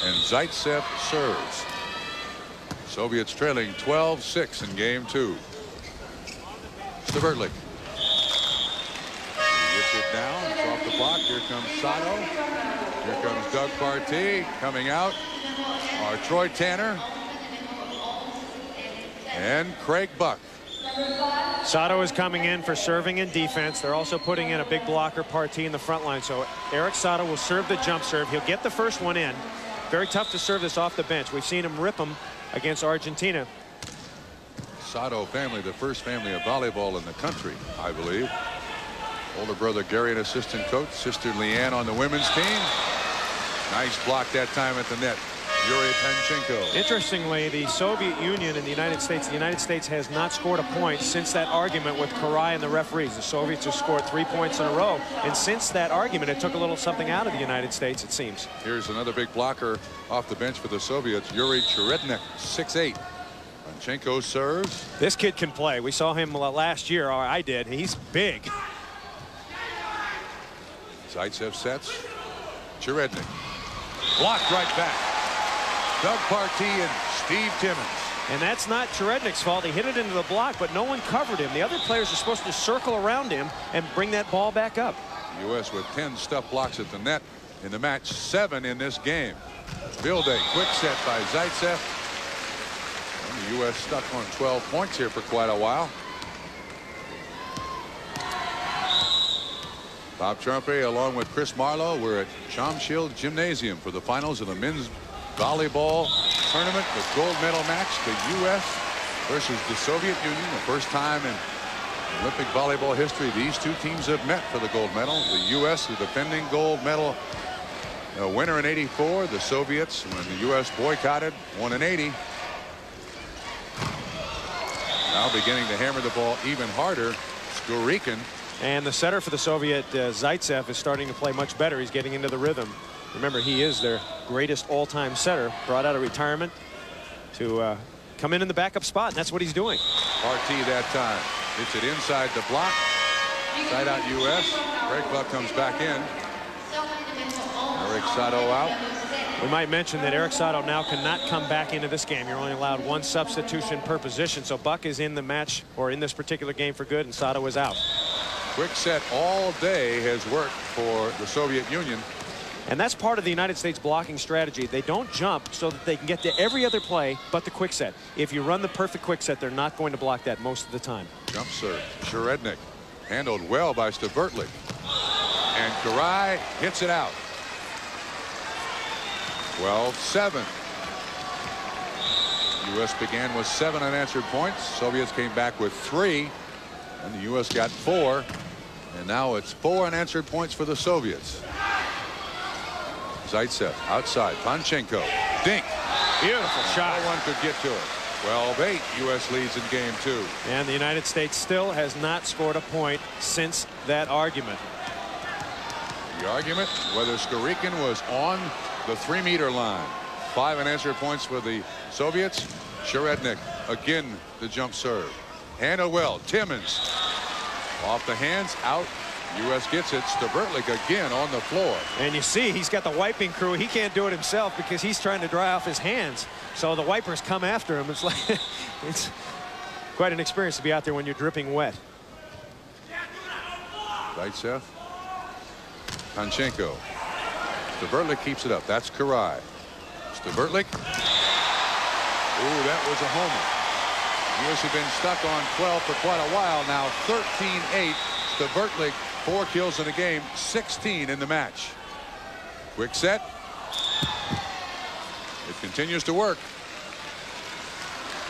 And Zaitsev serves. Soviets trailing 12-6 in game 2. Vertley. Gets it down. It's off the block. Here comes Sato. Here comes Doug Partee coming out. Our Troy Tanner. And Craig Buck. Sato is coming in for serving and defense. They're also putting in a big blocker, Partee, in the front line. So Eric Sato will serve the jump serve. He'll get the first one in. Very tough to serve this off the bench. We've seen him rip them against Argentina. Sato family, the first family of volleyball in the country, I believe. Older brother Gary, an assistant coach. Sister Leanne on the women's team. Nice block that time at the net. Yuri Panchenko. Interestingly, the Soviet Union and the United States has not scored a point since that argument with Karai and the referees. The Soviets have scored 3 points in a row, and since that argument it took a little something out of the United States, it seems. Here's another big blocker off the bench for the Soviets. Yuri Cherednik, 6'8". Panchenko serves. This kid can play. We saw him last year, or I did. He's big. Zaitsev sets. Cherednik blocked right back. Doug Partee and Steve Timmons. And that's not Cherednik's fault. He hit it into the block, but no one covered him. The other players are supposed to circle around him and bring that ball back up. The U.S. with 10 stuff blocks at the net in the match, 7 in this game. Bilde, quick set by Zaitsev. And the U.S. stuck on 12 points here for quite a while. Bob Trumpe along with Chris Marlowe. We're at Shamshield Gymnasium for the finals of the men's volleyball tournament, the gold medal match, the U.S. versus the Soviet Union. The first time in Olympic volleyball history these two teams have met for the gold medal. The U.S. the defending gold medal winner in '84. The Soviets, when the U.S. boycotted, won in '80. Now beginning to hammer the ball even harder, Skorikin. And the setter for the Soviet, Zaitsev, is starting to play much better. He's getting into the rhythm. Remember, he is their greatest all-time setter, brought out of retirement to come in the backup spot, and that's what he's doing. Partee that time. Hits it inside the block. Side out U.S. Craig Buck comes back in. Eric Sato out. We might mention that Eric Sato now cannot come back into this game. You're only allowed 1 substitution per position, so Buck is in the match, or in this particular game, for good, and Sato is out. Quick set all day has worked for the Soviet Union. And that's part of the United States blocking strategy. They don't jump so that they can get to every other play but the quick set. If you run the perfect quick set, they're not going to block that most of the time. Jump serve. Cherednik handled well by Vertley. And Karai hits it out. 12-7. U.S. began with 7 unanswered points. Soviets came back with 3. And the U.S. got 4. And now it's 4 unanswered points for the Soviets. Zaitsev outside. Panchenko. Dink. Beautiful shot. No one could get to it. 12-8. U.S. leads in game 2. And the United States still has not scored a point since that argument. The argument, whether Skorikin was on the 3-meter line. 5 unanswered points for the Soviets. Cherednik again the jump serve. Handled well. Timmons off the hands, out. U.S. gets it. Vertley again on the floor. And you see he's got the wiping crew. He can't do it himself because he's trying to dry off his hands. So the wipers come after him. It's like it's quite an experience to be out there when you're dripping wet. Zaitsev. Panchenko. Stverlik keeps it up. That's Karai. Stverlik. Ooh, that was a homer. U.S. have been stuck on 12 for quite a while now. 13-8. Stverlik, 4 kills in the game, 16 in the match. Quick set. It continues to work.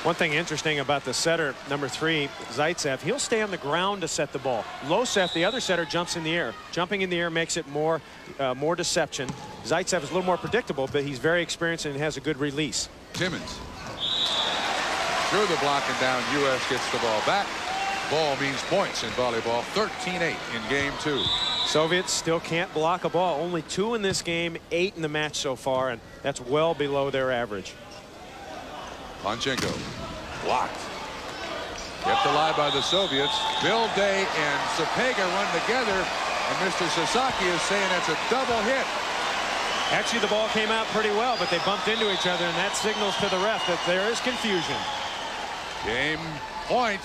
One thing interesting about the setter, number 3, Zaitsev, he'll stay on the ground to set the ball. Losev, the other setter, jumps in the air. Jumping in the air makes it more deception. Zaitsev is a little more predictable, but he's very experienced and has a good release. Timmins. Through the block and down. U.S. gets the ball back. Ball means points in volleyball. 13-8 in game 2. Soviets still can't block a ball. Only 2 in this game, 8 in the match so far, and that's well below their average. Panchenko blocked. Kept alive by the Soviets. Bill Day and Sapega run together, and Mr. Sasaki is saying that's a double hit. Actually, the ball came out pretty well, but they bumped into each other, and that signals to the ref that there is confusion. Game point.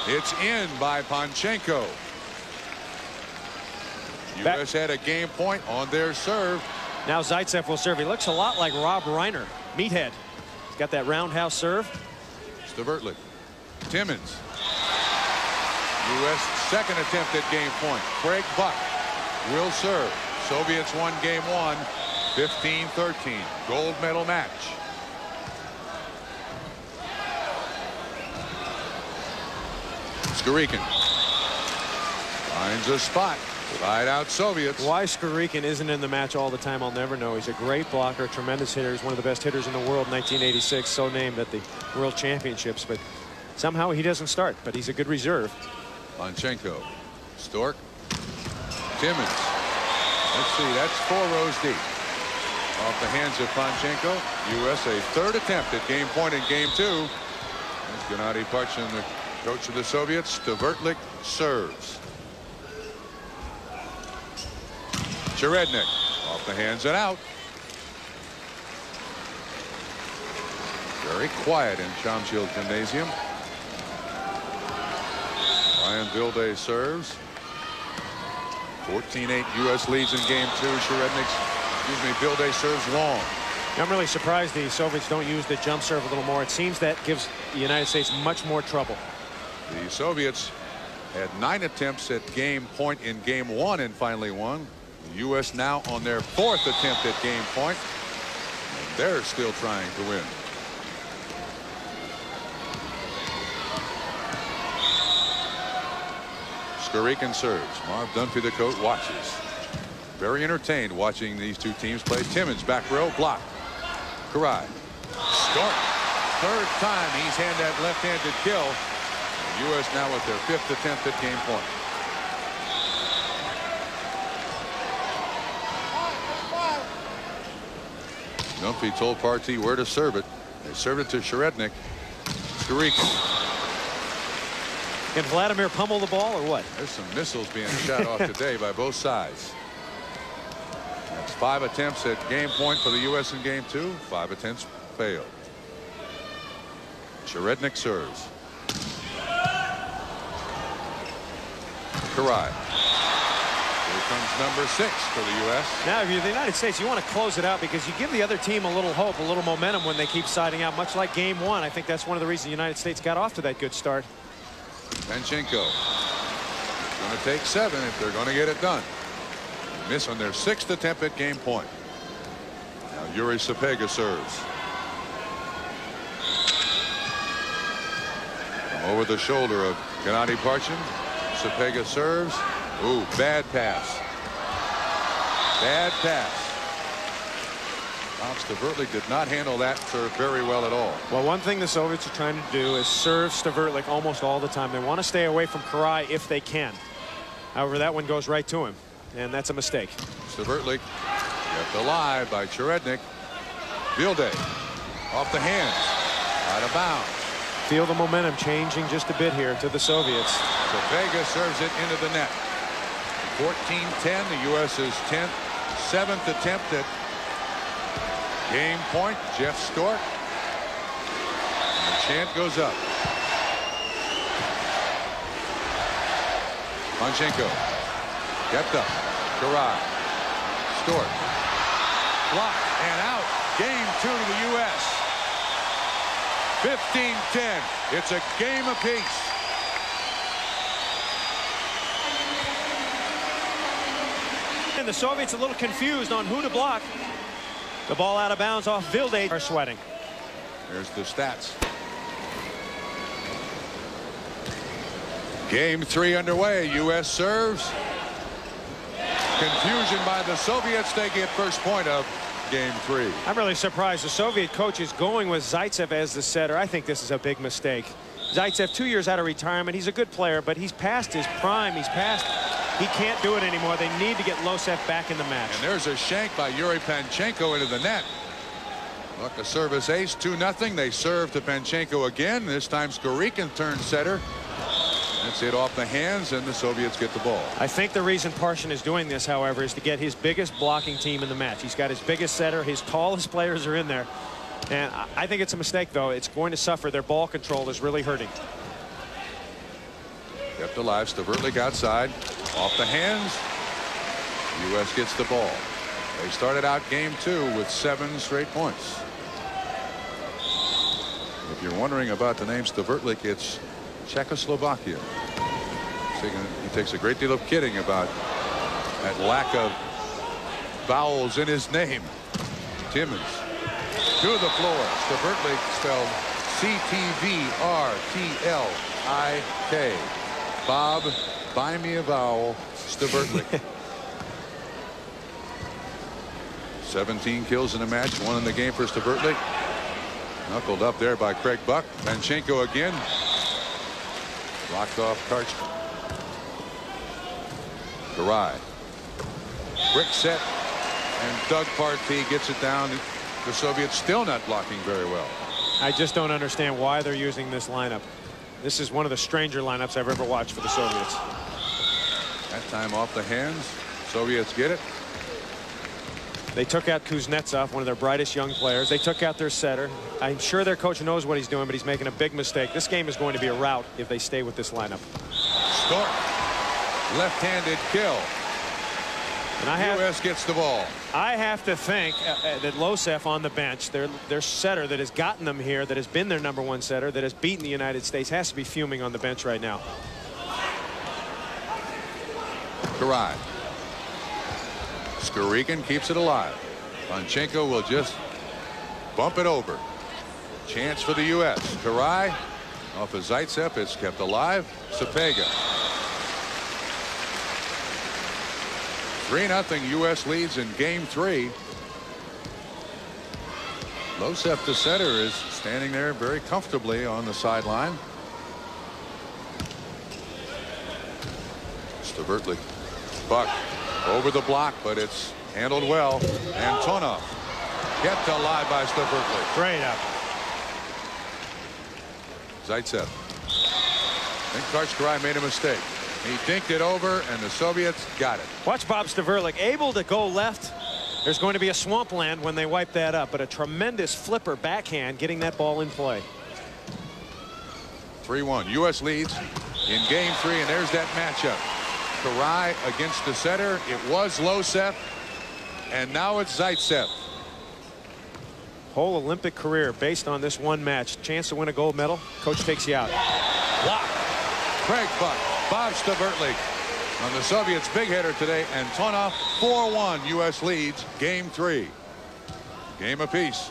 It's in by Panchenko. U.S. had a game point on their serve. Now Zaitsev will serve. He looks a lot like Rob Reiner, meathead. He's got that roundhouse serve. Stverlik. Timmins. U.S. second attempt at game point. Craig Buck will serve. Soviets won game 1, 15-13. Gold medal match. Skorikin finds a spot. Right out Soviets. Why Skorikin isn't in the match all the time, I'll never know. He's a great blocker, a tremendous hitter. He's one of the best hitters in the world, 1986, so named at the World Championships. But somehow he doesn't start, but he's a good reserve. Panchenko. Stork. Timmins. Let's see, that's 4 rows deep. Off the hands of Panchenko. U.S. a third attempt at game point in game 2. There's Gennady Parchin, the coach of the Soviets. Stverlik serves. Cherednik off the hands and out. Very quiet in Shamshield Gymnasium. Ryan Vilde serves. 14-8 U.S. leads in game 2. Vilde serves long. I'm really surprised the Soviets don't use the jump serve a little more. It seems that gives the United States much more trouble. The Soviets had 9 attempts at game point in game 1 and finally won. The U.S. now on their 4th attempt at game point. And they're still trying to win. Skorikin serves. Marv Dunphy, the coach, watches. Very entertained watching these two teams play. Timmins back row block. Karai. Stork. Third time he's had that left-handed kill. The U.S. now with their 5th attempt at game point. Dunphy told Partey where to serve it. They served it to Cherednik. Skorikin. Can Vladimir pummel the ball or what? There's some missiles being shot off today by both sides. That's 5 attempts at game point for the U.S. in game 2. 5 attempts failed. Cherednik serves. Karai. Here comes number 6 for the U.S. Now, if you're the United States, you want to close it out because you give the other team a little hope, a little momentum when they keep siding out, much like game 1. I think that's one of the reasons the United States got off to that good start. Panchenko. Going to take 7 if they're going to get it done. Miss on their 6th attempt at game point. Now Yuri Sapega serves. Over the shoulder of Gennady Parchin. Sapega serves. Ooh, bad pass. Bad pass. Stverlik did not handle that serve very well at all. Well, one thing the Soviets are trying to do is serve Stverlik almost all the time. They want to stay away from Karai if they can. However, that one goes right to him, and that's a mistake. Stverlik kept alive by Cherednik. Vilde off the hands. Out of bounds. Feel the momentum changing just a bit here to the Soviets. Sapega serves it into the net. 14-10. The U.S.'s 10th, 7th attempt at game point. Jeff Stork. And the chant goes up. Panchenko. Kept up. Karai. Stort. Blocked and out. Game 2 to the U.S. 15-10. It's a game apiece. And the Soviets a little confused on who to block. The ball out of bounds off Vilde. Are sweating. There's the stats. Game 3 underway. U.S. serves. Confusion by the Soviets. They get first point of game 3. I'm really surprised the Soviet coach is going with Zaitsev as the setter. I think this is a big mistake. Zaitsev, 2 years out of retirement. He's a good player, but he's past his prime. He can't do it anymore. They need to get Losev back in the match. And there's a shank by Yuri Panchenko into the net. Look, a service ace, 2-0. They serve to Panchenko again. This time Skorikin turns setter. That's it off the hands, and the Soviets get the ball. I think the reason Parshin is doing this, however, is to get his biggest blocking team in the match. He's got his biggest setter. His tallest players are in there. And I think it's a mistake, though. It's going to suffer. Their ball control is really hurting. Kept alive. Stavrtlik outside. Off the hands. The U.S. gets the ball. They started out game 2 with 7 straight points. If you're wondering about the name Stavrtlik, it's Czechoslovakia. He takes a great deal of kidding about that lack of vowels in his name. Timmins to the floor. Stavrtlik spelled C-T-V-R-T-L-I-K. Bob, buy me a vowel. Stavrtlik. 17 kills in the match, 1 in the game for Stavrtlik. Knuckled up there by Craig Buck. Panchenko again. Blocked off Karchman. Karai. Quick set. And Doug Partee gets it down. The Soviets still not blocking very well. I just don't understand why they're using this lineup. This is one of the stranger lineups I've ever watched for the Soviets. That time off the hands. Soviets get it. They took out Kuznetsov, one of their brightest young players. They took out their setter. I'm sure their coach knows what he's doing, but he's making a big mistake. This game is going to be a rout if they stay with this lineup. Stort. Left-handed kill. And U.S. gets the ball. I have to think that Losev on the bench, their setter that has gotten them here, that has been their #1 setter, that has beaten the United States, has to be fuming on the bench right now. Karai. Skorikin keeps it alive. Panchenko will just bump it over. Chance for the U.S. Karai off of Zaitsev. It's kept alive. Sapega. 3-0 U.S. leads in game 3. Losev, the setter, is standing there very comfortably on the sideline. Stavrtlik. Buck over the block, but it's handled well. Antonov kept alive by Stavrtlik. Great up. Zaitsev. I think Karai made a mistake. He dinked it over, and the Soviets got it. Watch Bob Stavrtlik able to go left. There's going to be a swampland when they wipe that up, but a tremendous flipper backhand getting that ball in play. 3-1. U.S. leads in game 3, and there's that matchup. Karai against the setter. It was Losev, and now it's Zaitsev. Whole Olympic career based on this one match. Chance to win a gold medal. Coach takes you out. Block. Craig Buck. Bob Stavrtlik on the Soviets' big hitter today. Antonov. 4-1. U.S. leads game 3. Game apiece.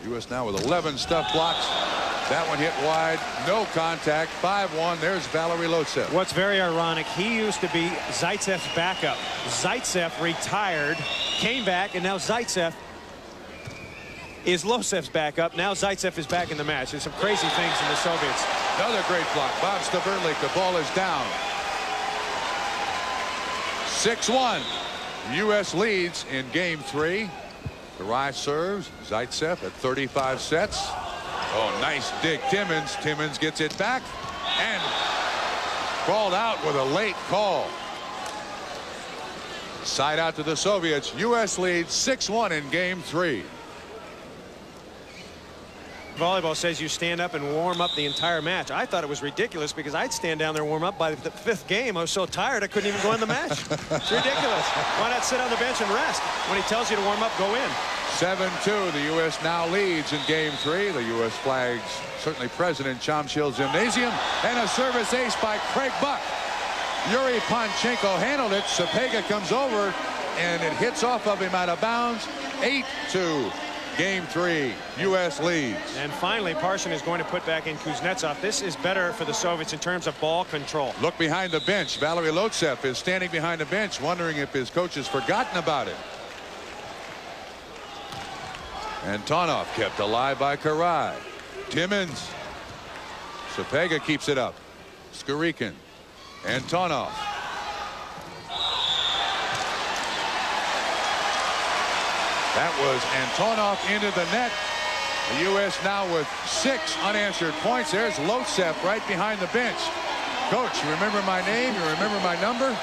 U.S. now with 11 stuff blocks. That one hit wide. No contact. 5-1. There's Valery Losev. What's very ironic, he used to be Zaitsev's backup. Zaitsev retired, came back, and now Zaitsev is Losev's backup. Now Zaitsev is back in the match. There's some crazy things in the Soviets. Another great block. Bob Stavrtlik. The ball is down. 6-1. U.S. leads in game 3. Karai serves. Zaitsev at 35 sets. Oh, nice dig. Timmins gets it back and crawled out with a late call. Side out to the Soviets. U.S. leads 6-1 in game 3. Volleyball says you stand up and warm up the entire match. I thought it was ridiculous because I'd stand down there and warm up. By the 5th game, I was so tired I couldn't even go in the match. It's ridiculous. Why not sit on the bench and rest? When he tells you to warm up, go in. 7-2. The U.S. now leads in Game 3. The U.S. flags certainly present in Chomshill Gymnasium. And a service ace by Craig Buck. Yuri Panchenko handled it. Sapega comes over, and it hits off of him out of bounds. 8-2. Game 3, U.S. leads. And finally, Parson is going to put back in Kuznetsov. This is better for the Soviets in terms of ball control. Look behind the bench. Valery Lotsev is standing behind the bench, wondering if his coach has forgotten about it. Antonov kept alive by Karai. Timmins. Sapega keeps it up. Skorikin. Antonov. That was Antonov into the net. The U.S. now with 6 unanswered points. There's Lotsev right behind the bench. Coach, you remember my name? You remember my number?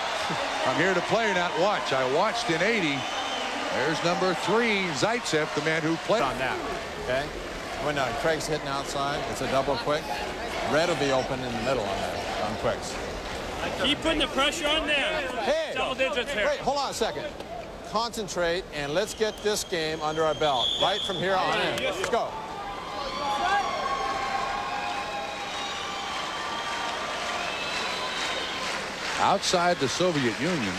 I'm here to play, not watch. I watched in 80. There's number 3, Zaitsev, the man who played on that. Okay. When Craig's hitting outside, it's a double quick. Red will be open in the middle on that, on quicks. Keep putting the pressure on there. Hey, double digits here. Wait, hold on a second. Concentrate and let's get this game under our belt right from here on in. Let's go. Outside the Soviet Union,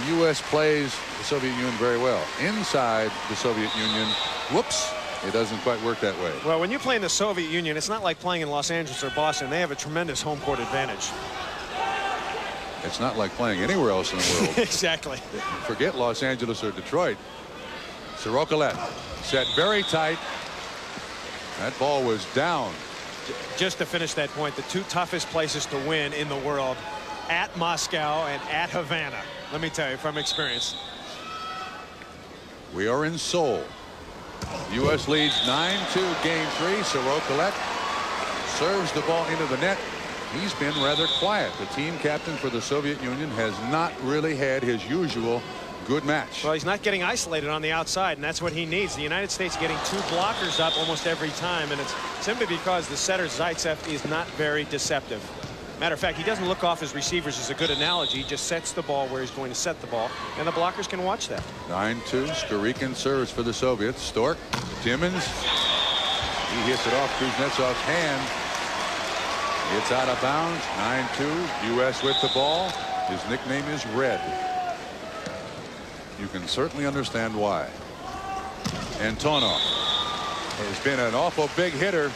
the U.S. plays the Soviet Union very well. Inside the Soviet Union, whoops, it doesn't quite work that way. Well, when you play in the Soviet Union, it's not like playing in Los Angeles or Boston. They have a tremendous home court advantage. It's not like playing anywhere else in the world. Exactly. Forget Los Angeles or Detroit. Sorokalet set very tight. That ball was down. Just to finish that point, the 2 toughest places to win in the world, at Moscow and at Havana. Let me tell you from experience. We are in Seoul. U.S. leads 9-2 Game 3. Sorokalet serves the ball into the net. He's been rather quiet. The team captain for the Soviet Union has not really had his usual good match. Well, he's not getting isolated on the outside, and that's what he needs. The United States getting 2 blockers up almost every time, and it's simply because the setter Zaitsev is not very deceptive. Matter of fact, he doesn't look off his receivers is a good analogy. He just sets the ball where he's going to set the ball, and the blockers can watch that. 9-2. Skorikin serves for the Soviets. Stork. Timmins. He hits it off Kuznetsov's hand. It's out of bounds. 9-2. U.S. with the ball. His nickname is Red. You can certainly understand why. Antonov has been an awful big hitter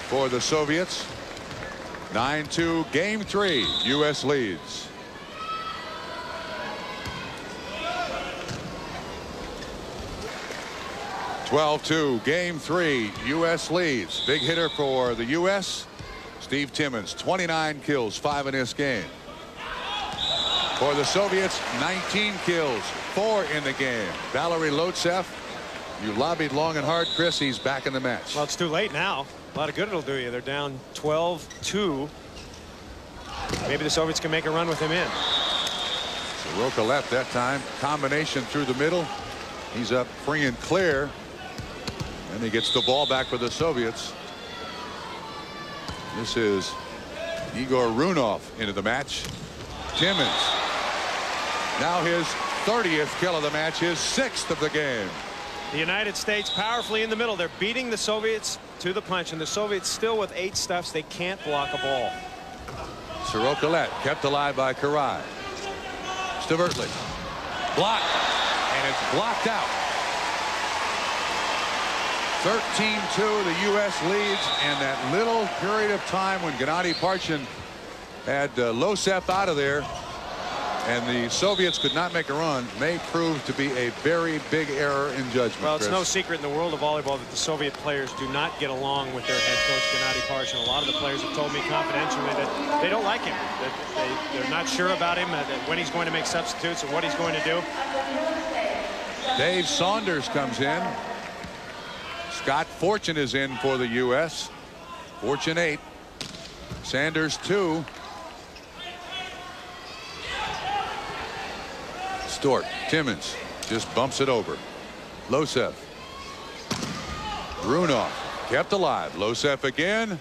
for the Soviets. 9-2 Game 3. U.S. leads. (12-2) Game 3. U.S. leads. Big hitter for the U.S. Steve Timmins, 29 kills, 5 in this game. For the Soviets, 19 kills, 4 in the game. Valery Lotsev, you lobbied long and hard, Chris. He's back in the match. Well, it's too late now. A lot of good it'll do you. They're down 12-2. Maybe the Soviets can make a run with him in. Soroka left that time. Combination through the middle. He's up free and clear. And he gets the ball back for the Soviets. This is Igor Runov into the match. Timmins. Now his 30th kill of the match, his 6th of the game. The United States powerfully in the middle. They're beating the Soviets to the punch, and the Soviets still with 8 stuffs. They can't block a ball. Sorokalet kept alive by Karai. Stavertly. Blocked. And it's blocked out. 13-2, the U.S. leads, and that little period of time when Gennady Parchin had Lotsev out of there and the Soviets could not make a run may prove to be a very big error in judgment. Well, it's Chris. no secret in the world of volleyball that the Soviet players do not get along with their head coach Gennady Parchin. A lot of the players have told me confidentially that they don't like him, that they're not sure about him, that when he's going to make substitutes and what he's going to do. Dave Saunders comes in. Scott Fortune is in for the U.S. Fortune 8. Sanders 2. Stork. Timmins just bumps it over. Lotsev. Brunov. Kept alive. Losev again.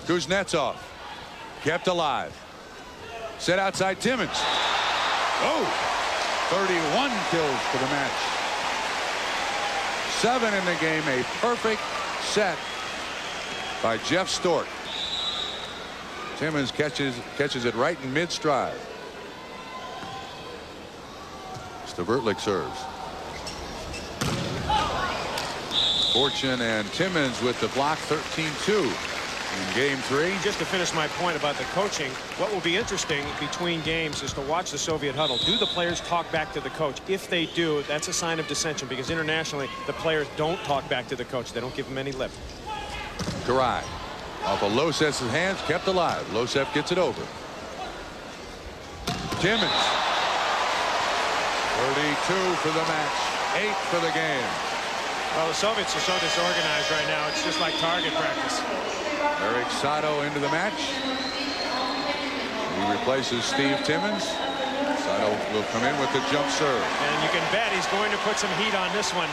Kuznetsov. Kept alive. Set outside Timmins. Oh! 31 kills for the match. 7 in the game. A perfect set by Jeff Stork. Timmins catches it right in mid-stride. Stavertlik serves. Fortune and Timmins with the block. 13-2 in game 3. Just to finish my point about the coaching, what will be interesting between games is to watch the Soviet huddle. Do the players talk back to the coach? If they do, that's a sign of dissension, because internationally the players don't talk back to the coach. They don't give them any lip. Karai off of Losev's hands, kept alive. Losev gets it over. Timmins. 32 for the match. 8 for the game. Well, the Soviets are so disorganized right now. It's just like target practice. Eric Sato into the match. He replaces Steve Timmins. Sato will come in with the jump serve. And you can bet he's going to put some heat on this one.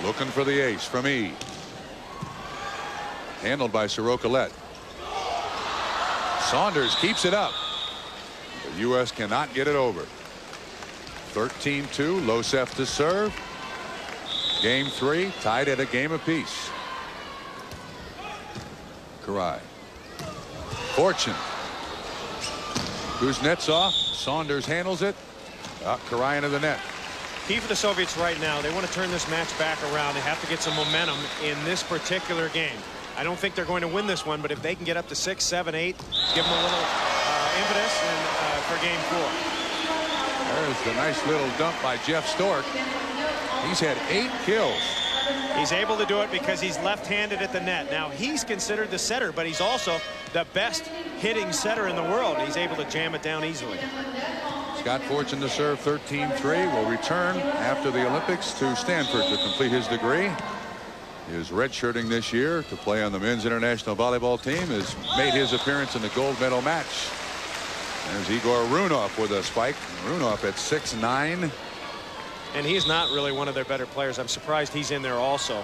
Looking for the ace from E. Handled by Sorokalet. Saunders keeps it up. The U.S. cannot get it over. 13-2. Losev to serve. Game 3 tied at a game apiece. Karai. Fortune. Kuznetsov. Saunders handles it. Karai into the net. Key for the Soviets right now, they want to turn this match back around. They have to get some momentum in this particular game. I don't think they're going to win this one, but if they can get up to 6, 7, 8, give them a little impetus for game 4. There's the nice little dump by Jeff Stork. He's had 8 kills. He's able to do it because he's left-handed at the net. Now, he's considered the setter, but he's also the best hitting setter in the world. He's able to jam it down easily. Scott Fortune to serve. 13-3. Will return after the Olympics to Stanford to complete his degree. He is redshirting this year to play on the men's international volleyball team. Has made his appearance in the gold medal match. There's Igor Runov with a spike. Runov at 6'9". And he's not really one of their better players. I'm surprised he's in there also.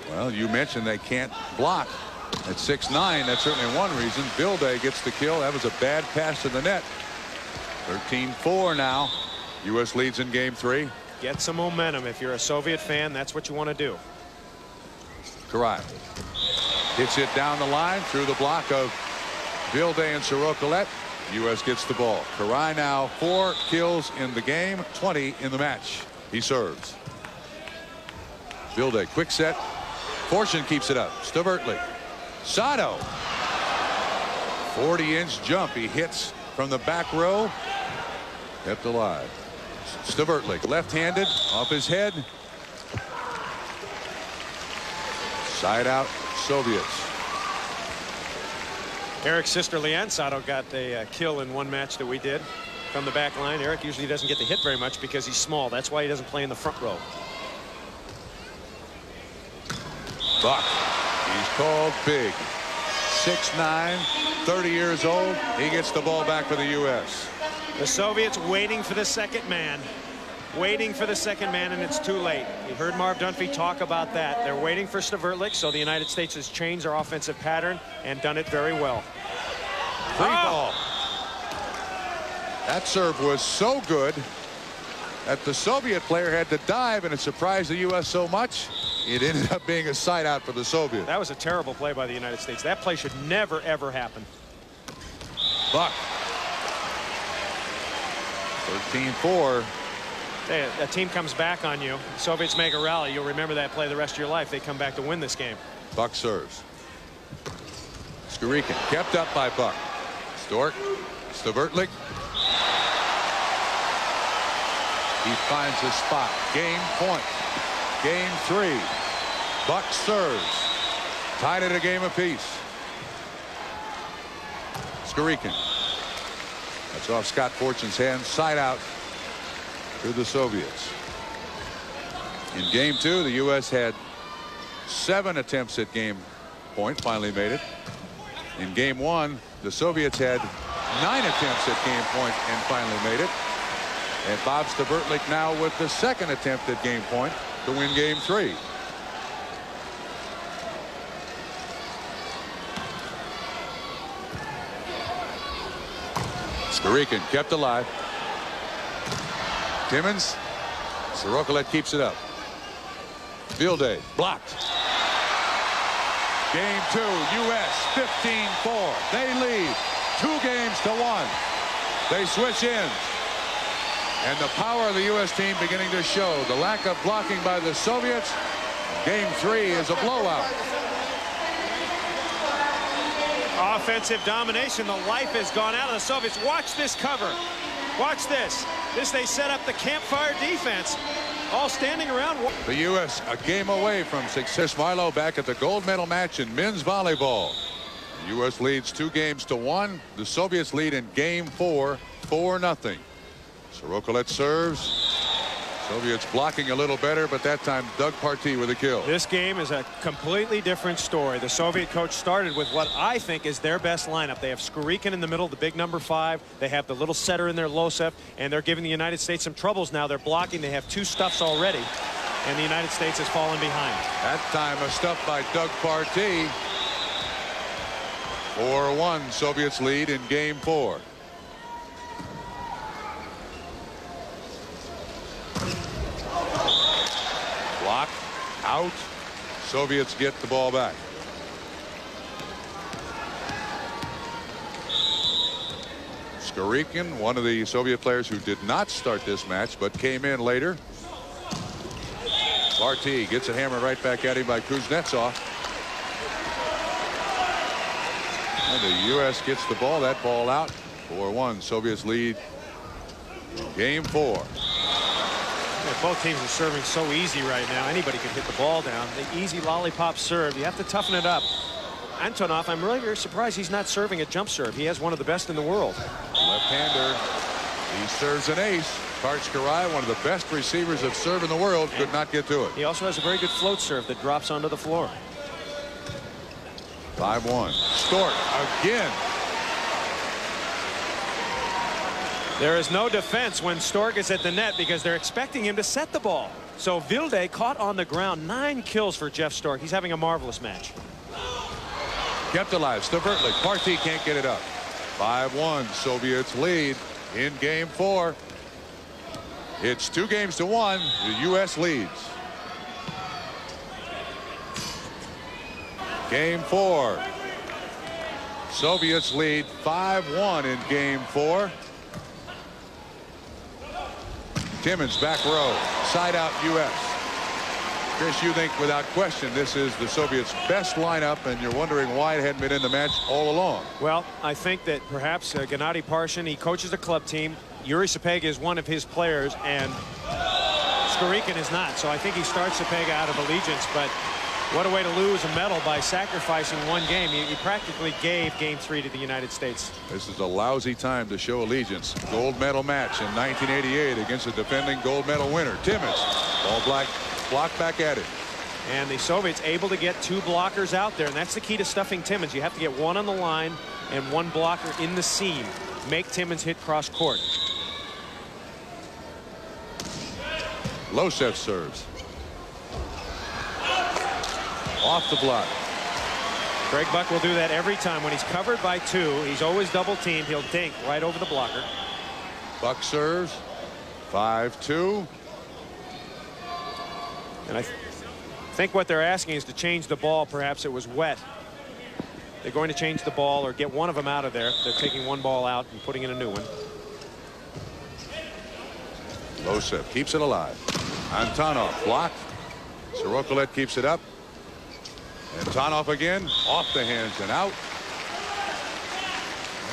Well, you mentioned they can't block at 6'9". That's certainly one reason. Bilde gets the kill. That was a bad pass to the net. 13-4 now. U.S. leads in game 3. Get some momentum. If you're a Soviet fan, that's what you want to do. Karai hits it down the line through the block of Bilde and Sorokalet. U.S. gets the ball. Karai now 4 kills in the game, 20 in the match. He serves. Bilde, quick set. Fortune keeps it up. Stavertlik. Sato. 40-inch jump. He hits from the back row. Kept alive. Stavertlik, left-handed, off his head. Side out, Soviets. Eric's sister Leanne Sato got a kill in one match that we did from the back line. Eric usually doesn't get to hit very much because he's small. That's why he doesn't play in the front row. Buck. He's called big. 6'9", 30 years old. He gets the ball back for the U.S. The Soviets waiting for the second man. Waiting for the second man, and it's too late. You heard Marv Dunphy talk about that. They're waiting for Stavertlik, so the United States has changed their offensive pattern and done it very well. Free ball. That serve was so good that the Soviet player had to dive, and it surprised the U.S. so much it ended up being a side out for the Soviets. That was a terrible play by the United States. That play should never, ever happen. Buck. 13-4. A team comes back on you. The Soviets make a rally. You'll remember that play the rest of your life. They come back to win this game. Buck serves. Skurikin kept up by Buck. Stork. Stavertlik. He finds his spot. Game point. Game 3. Buck serves. Tied at a game apiece. Skurikin. That's off Scott Fortune's hand. Side out to the Soviets. In game 2, the U.S. had 7 attempts at game point. Finally made it. In game 1, the Soviets had 9 attempts at game point and finally made it. And Bob Stavertlik now with the 2nd attempt at game point. to win game 3. Skorikin kept alive. Timmins. Sorokolet keeps it up. Vilde blocked. Game 2, U.S. 15-4. They lead 2 games to 1. They switch ends. And the power of the U.S. team beginning to show. The lack of blocking by the Soviets. Game 3 is a blowout. Offensive domination. The life has gone out of the Soviets. Watch this cover. Watch this. They set up the campfire defense. All standing around. The U.S. a game away from success. Marlowe back at the gold medal match in men's volleyball. The U.S. leads 2 games to 1. The Soviets lead in game 4, 4-0. Sorokolet serves. Soviets blocking a little better, but that time Doug Partee with a kill. This game is a completely different story. The Soviet coach started with what I think is their best lineup. They have Skorikin in the middle, the big number 5. They have the little setter in there, Losev, and they're giving the United States some troubles now. They're blocking. They have 2 stuffs already, and the United States has fallen behind. That time a stuff by Doug Partee. 4-1 Soviets lead in game 4. Block out. Soviets get the ball back. Skorikin, one of the Soviet players who did not start this match but came in later. Partee gets a hammer right back at him by Kuznetsov. And the U.S. gets the ball. That ball out. 4-1 Soviets lead in game 4. Yeah, both teams are serving so easy right now. Anybody can hit the ball down. The easy lollipop serve. You have to toughen it up. Antonov, I'm really very surprised he's not serving a jump serve. He has one of the best in the world. Left-hander. He serves an ace. Karch-Karai, one of the best receivers of serve in the world, could not get to it. He also has a very good float serve that drops onto the floor. 5-1. Stork again. There is no defense when Stork is at the net because they're expecting him to set the ball. So Vilde caught on the ground. 9 kills for Jeff Stork. He's having a marvelous match. Kept alive. Stavertlik. Partee can't get it up. 5-1 Soviets lead in game 4. It's 2 games to 1. The U.S. leads. Game 4. Soviets lead 5-1 in game 4. Timmins back row. Side out U.S. Chris, you think without question this is the Soviets' best lineup, and you're wondering why it hadn't been in the match all along. Well, I think that perhaps Gennady Parshin, he coaches a club team. Yuri Sapega is one of his players, and Skorikin is not. So I think he starts Sapega out of allegiance, but what a way to lose a medal by sacrificing 1 game. He practically gave game 3 to the United States. This is a lousy time to show allegiance. Gold medal match in 1988 against the defending gold medal winner. Timmins. Ball blocked back at it. And the Soviets able to get 2 blockers out there, and that's the key to stuffing Timmins. You have to get 1 on the line and 1 blocker in the seam. Make Timmins hit cross court. Losev serves. Off the block. Greg Buck will do that every time. When he's covered by 2, he's always double teamed. He'll dink right over the blocker. Buck serves. 5-2. And I think what they're asking is to change the ball. Perhaps it was wet. They're going to change the ball or get one of them out of there. They're taking 1 ball out and putting in a new one. Losev keeps it alive. Antonov blocked. Sorokolet keeps it up. Antonov again, off the hands and out.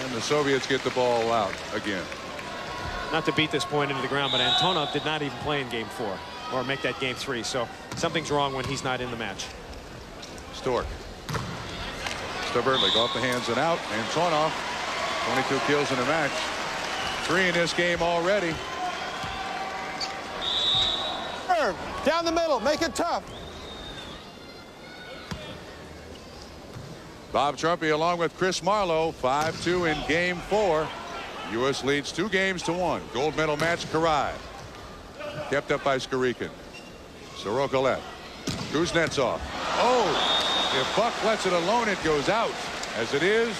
And the Soviets get the ball out again. Not to beat this point into the ground, but Antonov did not even play in game 4 or make that game 3. So something's wrong when he's not in the match. Stork. Stavertlik off the hands and out. Antonov, 22 kills in the match. 3 in this game already. Down the middle, make it tough. Bob Trumpy along with Chris Marlowe. 5-2 in game 4. U.S. leads 2 games to 1. Gold medal match. Karai kept up by Skorikin. Sorokolet. Kuznetsov. Oh, if Buck lets it alone, it goes out. As it is,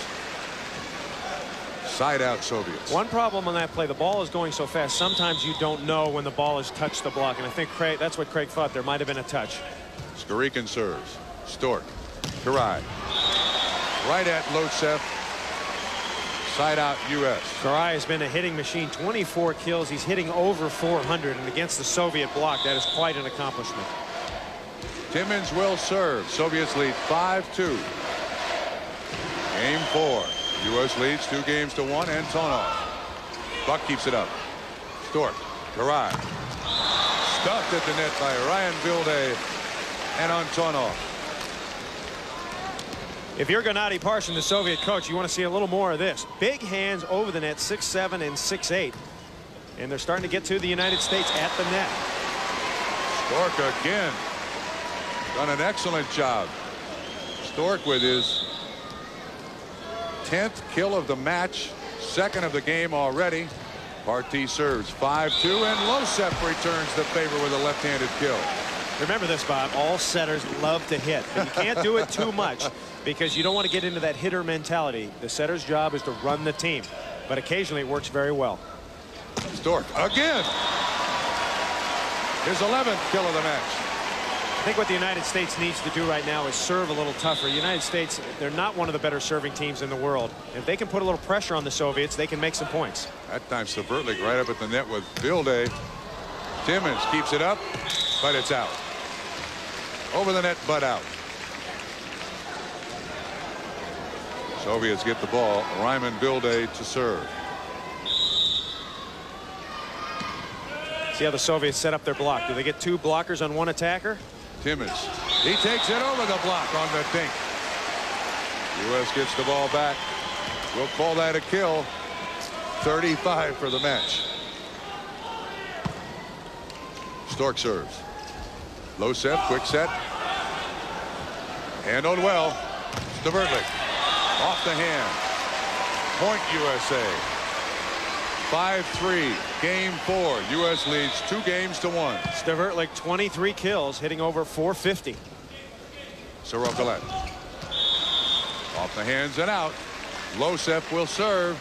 side out Soviets. One problem on that play, the ball is going so fast, sometimes you don't know when the ball has touched the block, and I think that's what Craig thought. There might have been a touch. Skorikin serves. Stork. Karai. Right at Lotsev. Side out U.S. Karai has been a hitting machine. 24 kills. He's hitting over 400, and against the Soviet block, that is quite an accomplishment. Timmins will serve. Soviets lead 5-2. Game 4. U.S. leads 2-1. Antonov. Buck keeps it up. Stork. Karai. Stuffed at the net by Ryan Vilde and Antonov. If you're Gennady Parshin, the Soviet coach, you want to see a little more of this. Big hands over the net, 6'7" and 6'8". And they're starting to get to the United States at the net. Stork again. Done an excellent job. Stork with his 10th kill of the match, 2nd of the game already. Partey serves 5-2, and Lotsev returns the favor with a left-handed kill. Remember this, Bob. All setters love to hit, but you can't do it too much because you don't want to get into that hitter mentality. The setter's job is to run the team, but occasionally it works very well. Stork again. His 11th kill of the match. I think what the United States needs to do right now is serve a little tougher. The United States, they're not one of the better serving teams in the world. If they can put a little pressure on the Soviets, they can make some points. That time Savertlik right up at the net with Vilde. Timmins keeps it up, but it's out. Over the net, but out. Soviets get the ball. Ryman Vilde to serve. See how the Soviets set up their block. Do they get 2 blockers on 1 attacker? Timmins. He takes it over the block on the dink. U.S. gets the ball back. We'll call that a kill. 35 for the match. Stork serves. Lotsev, quick set. Handled well. Stavertlik. Off the hand. Point USA. 5-3. Game 4. U.S. leads 2-1. Stavertlik, 23 kills, hitting over 450. Sorokolet. Off the hands and out. Lotsev will serve.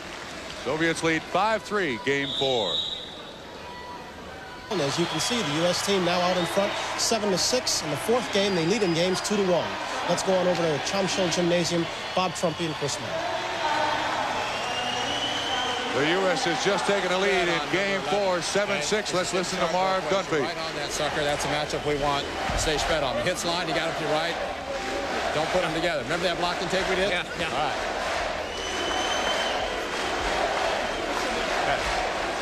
Soviets lead 5-3. Game 4. And as you can see, the U.S. team now out in front 7-6. In the 4th game, they lead in games 2-1. Let's go on over to Chamshil Gymnasium. Bob Trumpy and Chris Moore. The U.S. has just taken a lead in game 4, 7-6. Let's listen to Marv Dunphy. Right on that sucker. That's a matchup we want to stay spread on. Hits line, you got it to your right. Don't put them together. Remember that block and take we did? Yeah. All right.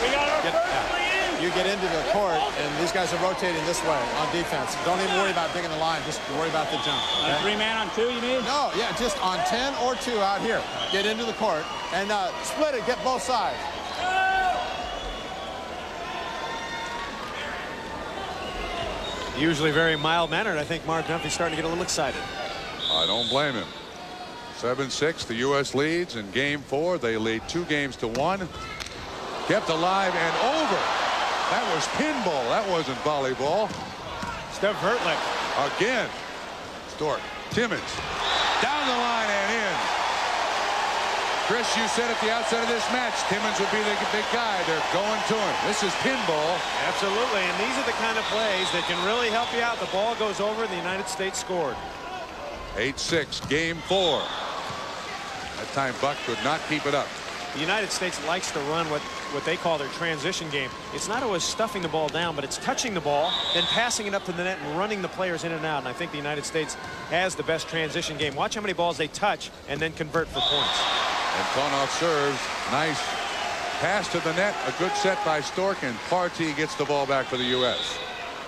We got our first lead. You get into the court, and these guys are rotating this way on defense. Don't even worry about digging the line. Just worry about the jump. Okay? 3-man on 2, you mean? No, yeah, just on 10 or 2 out here. Get into the court and split it. Get both sides. Usually very mild-mannered. I think Marv Dunphy's starting to get a little excited. I don't blame him. 7-6. The U.S. leads in game 4. They lead 2-1. Kept alive and over. That was pinball. That wasn't volleyball. Stavertlik. Again. Stork. Timmins. Down the line and in. Chris, you said at the outset of this match, Timmins would be the big guy. They're going to him. This is pinball. Absolutely, and these are the kind of plays that can really help you out. The ball goes over, and the United States scored. 8-6, game 4. That time Buck could not keep it up. The United States likes to run what they call their transition game. It's not always stuffing the ball down, but it's touching the ball, then passing it up to the net and running the players in and out. And I think the United States has the best transition game. Watch how many balls they touch and then convert for points. Antonov serves. Nice pass to the net. A good set by Stork, and Partey gets the ball back for the U.S.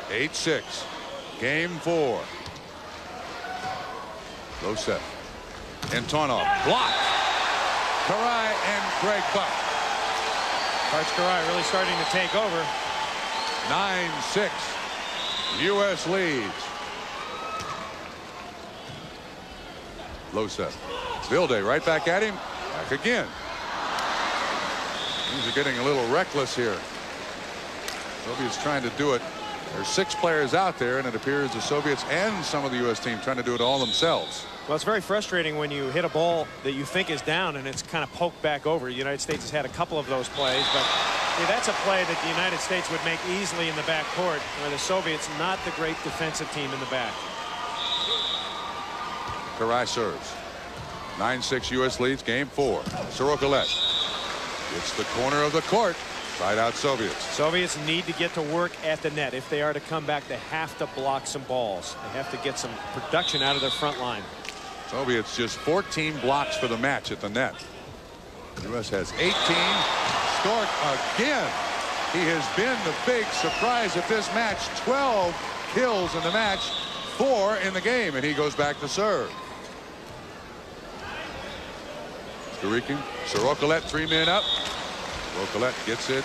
8-6. Game 4. Lotsev. Antonov. Blocked. Karai and Greg Buck. Karch Karai really starting to take over. 9-6. U.S. leads. Lotsev. Vilde right back at him. Back again. Things are getting a little reckless here. Soviets trying to do it There's 6 players out there, and it appears the Soviets and some of the U.S. team trying to do it all themselves. Well, it's very frustrating when you hit a ball that you think is down and it's kind of poked back over. The United States has had a couple of those plays, but that's a play that the United States would make easily in the back court, where the Soviets not the great defensive team in the back. Karai serves. 9-6 U.S. leads game 4. Sorokalet. It's the corner of the court. Side out Soviets. Soviets need to get to work at the net. If they are to come back, they have to block some balls. They have to get some production out of their front line. Soviets just 14 blocks for the match at the net. The U.S. has 18. Stork again. He has been the big surprise of this match. 12 kills in the match, 4 in the game, and he goes back to serve. Sorokalet 3 men up. Sorokalet gets it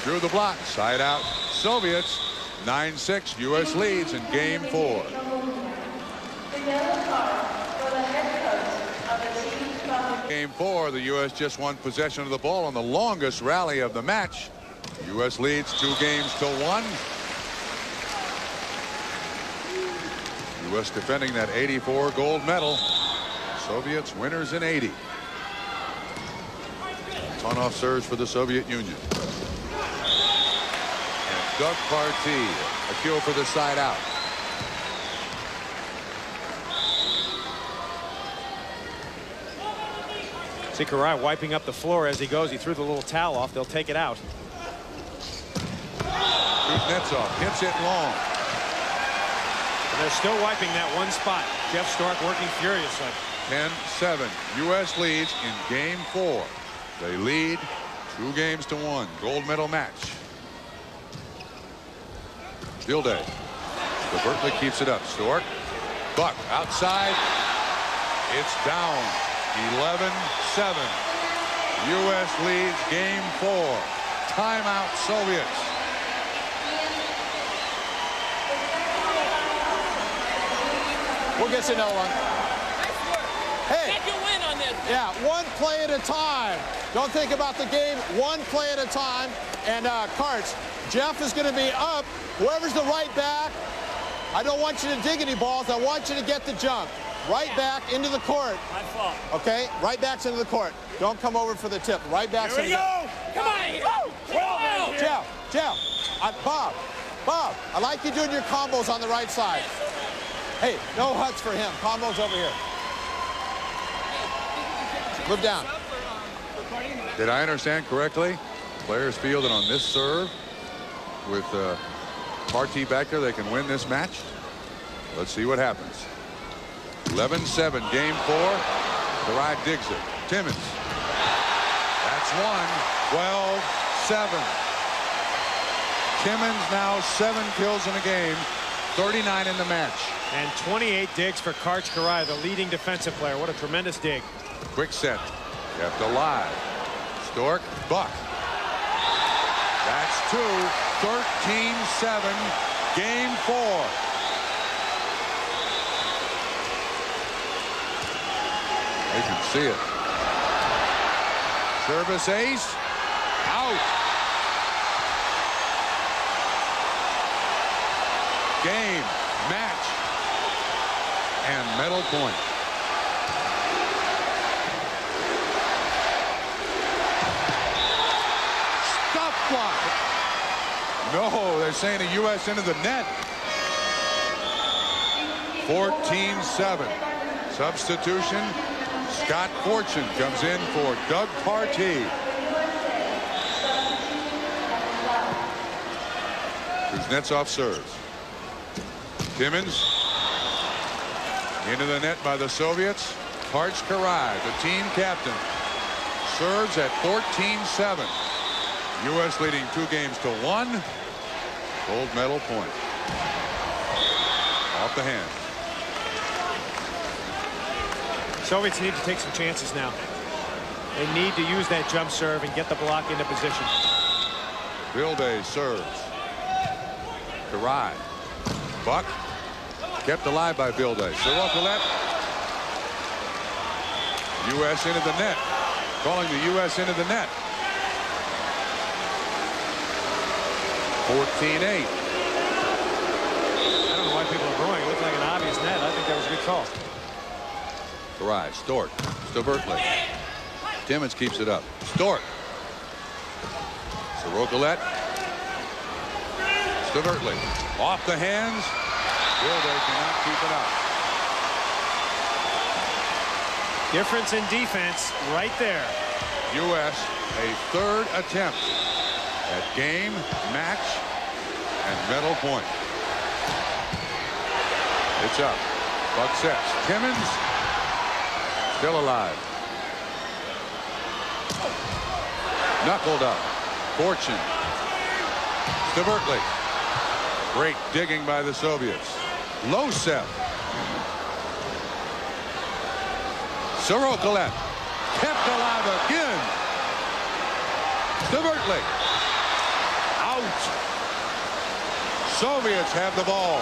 through the block. Side out Soviets. 9-6 U.S. leads in game 4. Game 4, the U.S. just won possession of the ball on the longest rally of the match. U.S. leads 2 games to 1. U.S. defending that 84 gold medal. Soviets winners in 80. On-off serves for the Soviet Union. And Doug Partey, a kill for the side out. See Karai wiping up the floor as he goes. He threw the little towel off. They'll take it out. Kuznetsov hits it long. And they're still wiping that one spot. Jeff Stork working furiously. 10-7. U.S. leads in game 4. They lead 2 games to 1. Gold medal match. Gilday. Bertley keeps it up. Stork. Buck outside. It's down. 11-7. U.S. leads game 4. Timeout Soviets. We'll get you another one. Hey. Second win on this. Yeah, 1 play at a time. Don't think about the game. 1 play at a time. And Karts, Jeff is going to be up. Whoever's the right back, I don't want you to dig any balls. I want you to get the jump. Right back into the court. My fault. Okay, right back's into the court. Don't come over for the tip. Right back's Here we into go. Come on. Jeff, Bob, I like you doing your combos on the right side. Hey, no huts for him. Combos over here. Move down. Did I understand correctly? Players feel that on this serve with Partey back there, they can win this match. Let's see what happens. 11-7 game 4. Karai digs it. Timmons. That's 1. 12-7. Timmons now 7 kills in a game. 39 in the match. And 28 digs for Karch Karai, the leading defensive player. What a tremendous dig. Quick set. Kept alive. Stork. Buck. That's 2. 13-7. Game 4. You can see it. Service ace. Out. Game, match, and medal point. Stop block. No, they're saying the U.S. into the net. 14-7. Substitution. Scott Fortune comes in for Doug Partey. Kuznetsov serves. Timmons into the net by the Soviets. Karch Karai, the team captain, serves at 14-7. U.S. leading 2 games to 1. Gold medal point. Off the hand. Soviets need to take some chances now. They need to use that jump serve and get the block into position. Gilday serves. Karai. Buck. Kept alive by Gilday. Sorokalet. U.S. into the net. Calling the U.S. into the net. 14-8. that was a good call. Karai, Stort, Stavertli. Timmons keeps it up. Stort. Sorokolet. Stavertli. Off the hands. Still they cannot keep it up. Difference in defense right there. U.S. a third attempt at game, match, and medal point. It's up. Buck sets. Timmons still alive. Knuckled up. Fortune. Stavertli. Great digging by the Soviets. Losev. Sorokolet. Kept alive again. Stavertli. Out. Soviets have the ball.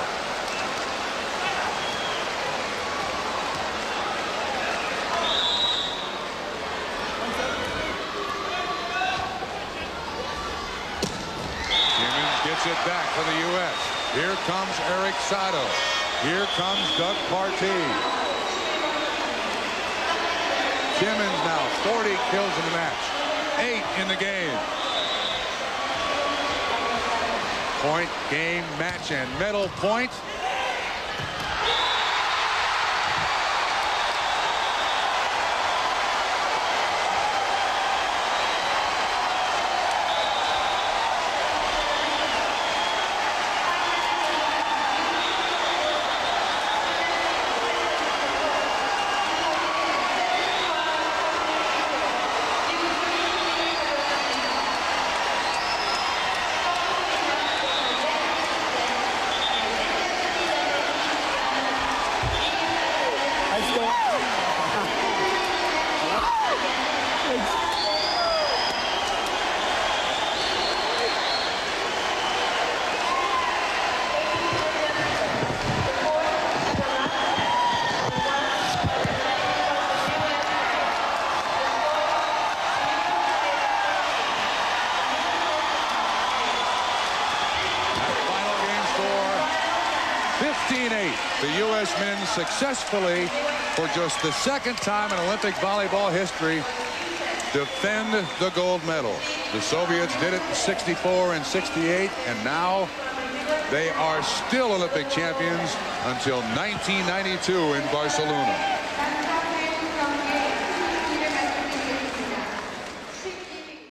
Timmons gets it back for the U.S. Here comes Eric Sato. Here comes Doug Partee. Timmons now 40 kills in the match. 8 in the game. Point, game, match, and medal point. The U.S. men successfully, for just the second time in Olympic volleyball history, defend the gold medal. The Soviets did it in '64 and '68, and now they are still Olympic champions until 1992 in Barcelona.